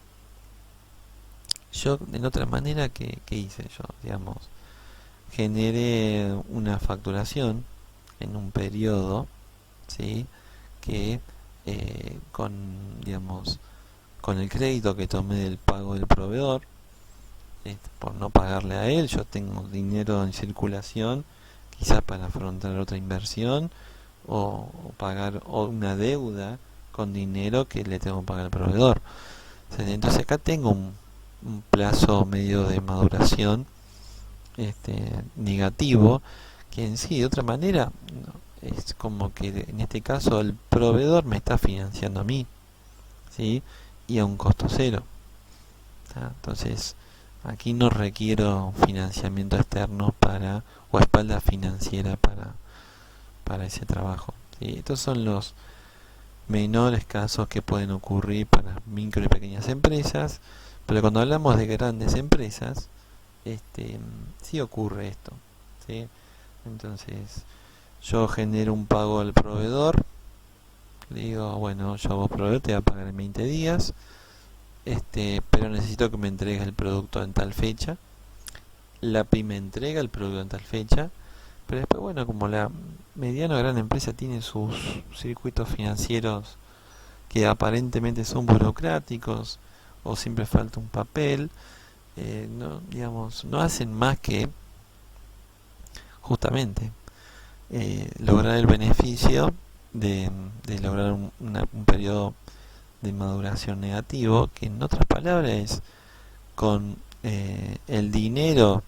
yo en otra manera que hice yo, digamos, generé una facturación en un periodo, ¿sí? Que con, digamos, con el crédito que tomé del pago del proveedor, por no pagarle a él, yo tengo dinero en circulación, quizás para afrontar otra inversión o pagar una deuda con dinero que le tengo que pagar al proveedor. Entonces acá tengo un plazo medio de maduración negativo, que en sí de otra manera es como que en este caso el proveedor me está financiando a mí, ¿sí? Y a un costo cero, ¿tá? Entonces aquí no requiero financiamiento externo o espalda financiera para ese trabajo, ¿sí? Estos son los menores casos que pueden ocurrir para micro y pequeñas empresas, pero cuando hablamos de grandes empresas, sí ocurre esto, ¿sí? Entonces yo genero un pago al proveedor, le digo, bueno, yo a vos proveedor te voy a pagar en 20 días, pero necesito que me entregues el producto en tal fecha. La PYME entrega el producto en tal fecha, pero después, bueno, como la mediana o gran empresa tiene sus circuitos financieros que aparentemente son burocráticos o siempre falta un papel, no, digamos, no hacen más que justamente lograr el beneficio de lograr un periodo de maduración negativo, que en otras palabras es con el dinero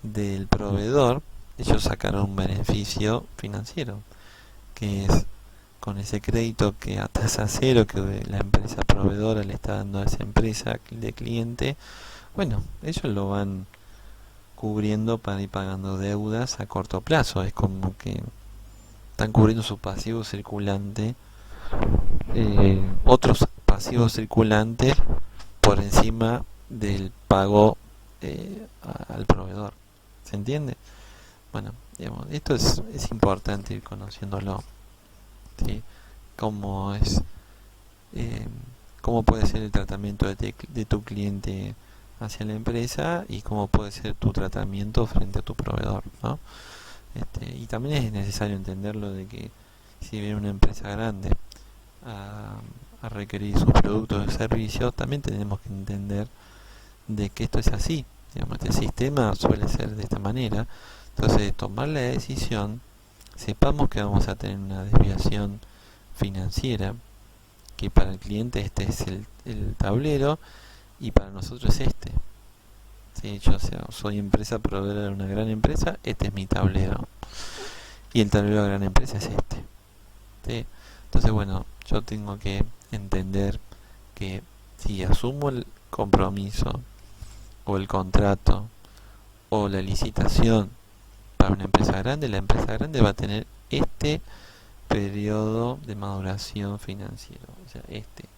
del proveedor ellos sacaron un beneficio financiero, que es con ese crédito que a tasa cero que la empresa proveedora le está dando a esa empresa de cliente. Bueno, ellos lo van cubriendo para ir pagando deudas a corto plazo. Es como que están cubriendo su pasivo circulante, otros pasivos circulantes por encima del pago al proveedor. ¿Se entiende? Bueno, digamos, esto es importante ir conociéndolo, ¿sí? Cómo es, eh, cómo puede ser el tratamiento de tu cliente hacia la empresa y cómo puede ser tu tratamiento frente a tu proveedor, ¿no? Y también es necesario entenderlo de que si viene una empresa grande a, a requerir sus productos o servicios, también tenemos que entender de que esto es así. Digamos, este sistema suele ser de esta manera. Entonces, tomar la decisión, sepamos que vamos a tener una desviación financiera, que para el cliente este es el tablero y para nosotros es este. ¿Sí? Yo, o sea, soy empresa proveedora de una gran empresa, este es mi tablero. Y el tablero de la gran empresa es este. ¿Sí? Entonces, bueno, yo tengo que entender que si asumo el compromiso o el contrato o la licitación para una empresa grande, la empresa grande va a tener este periodo de maduración financiero, o sea,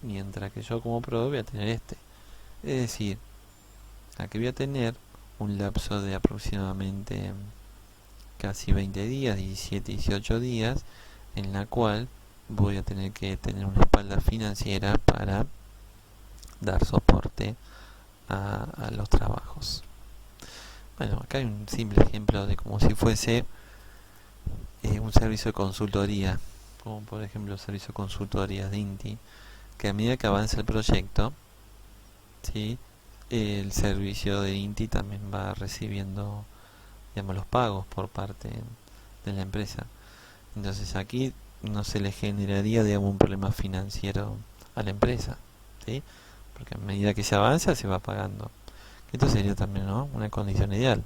mientras que yo como proveedor voy a tener este. Es decir, aquí voy a tener un lapso de aproximadamente casi 20 días, 17, 18 días, en la cual voy a tener que tener una espalda financiera para dar soporte a los trabajos. Bueno, acá hay un simple ejemplo de como si fuese un servicio de consultoría, como por ejemplo el servicio de consultoría de INTI, que a medida que avanza el proyecto, ¿sí? El servicio de INTI también va recibiendo, digamos, los pagos por parte de la empresa. Entonces aquí no se le generaría, digamos, un problema financiero a la empresa, ¿sí? Porque a medida que se avanza se va pagando. Esto sería también, ¿no?, una condición ideal.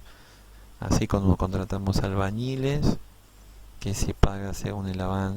Así como contratamos albañiles, que se paga según el avance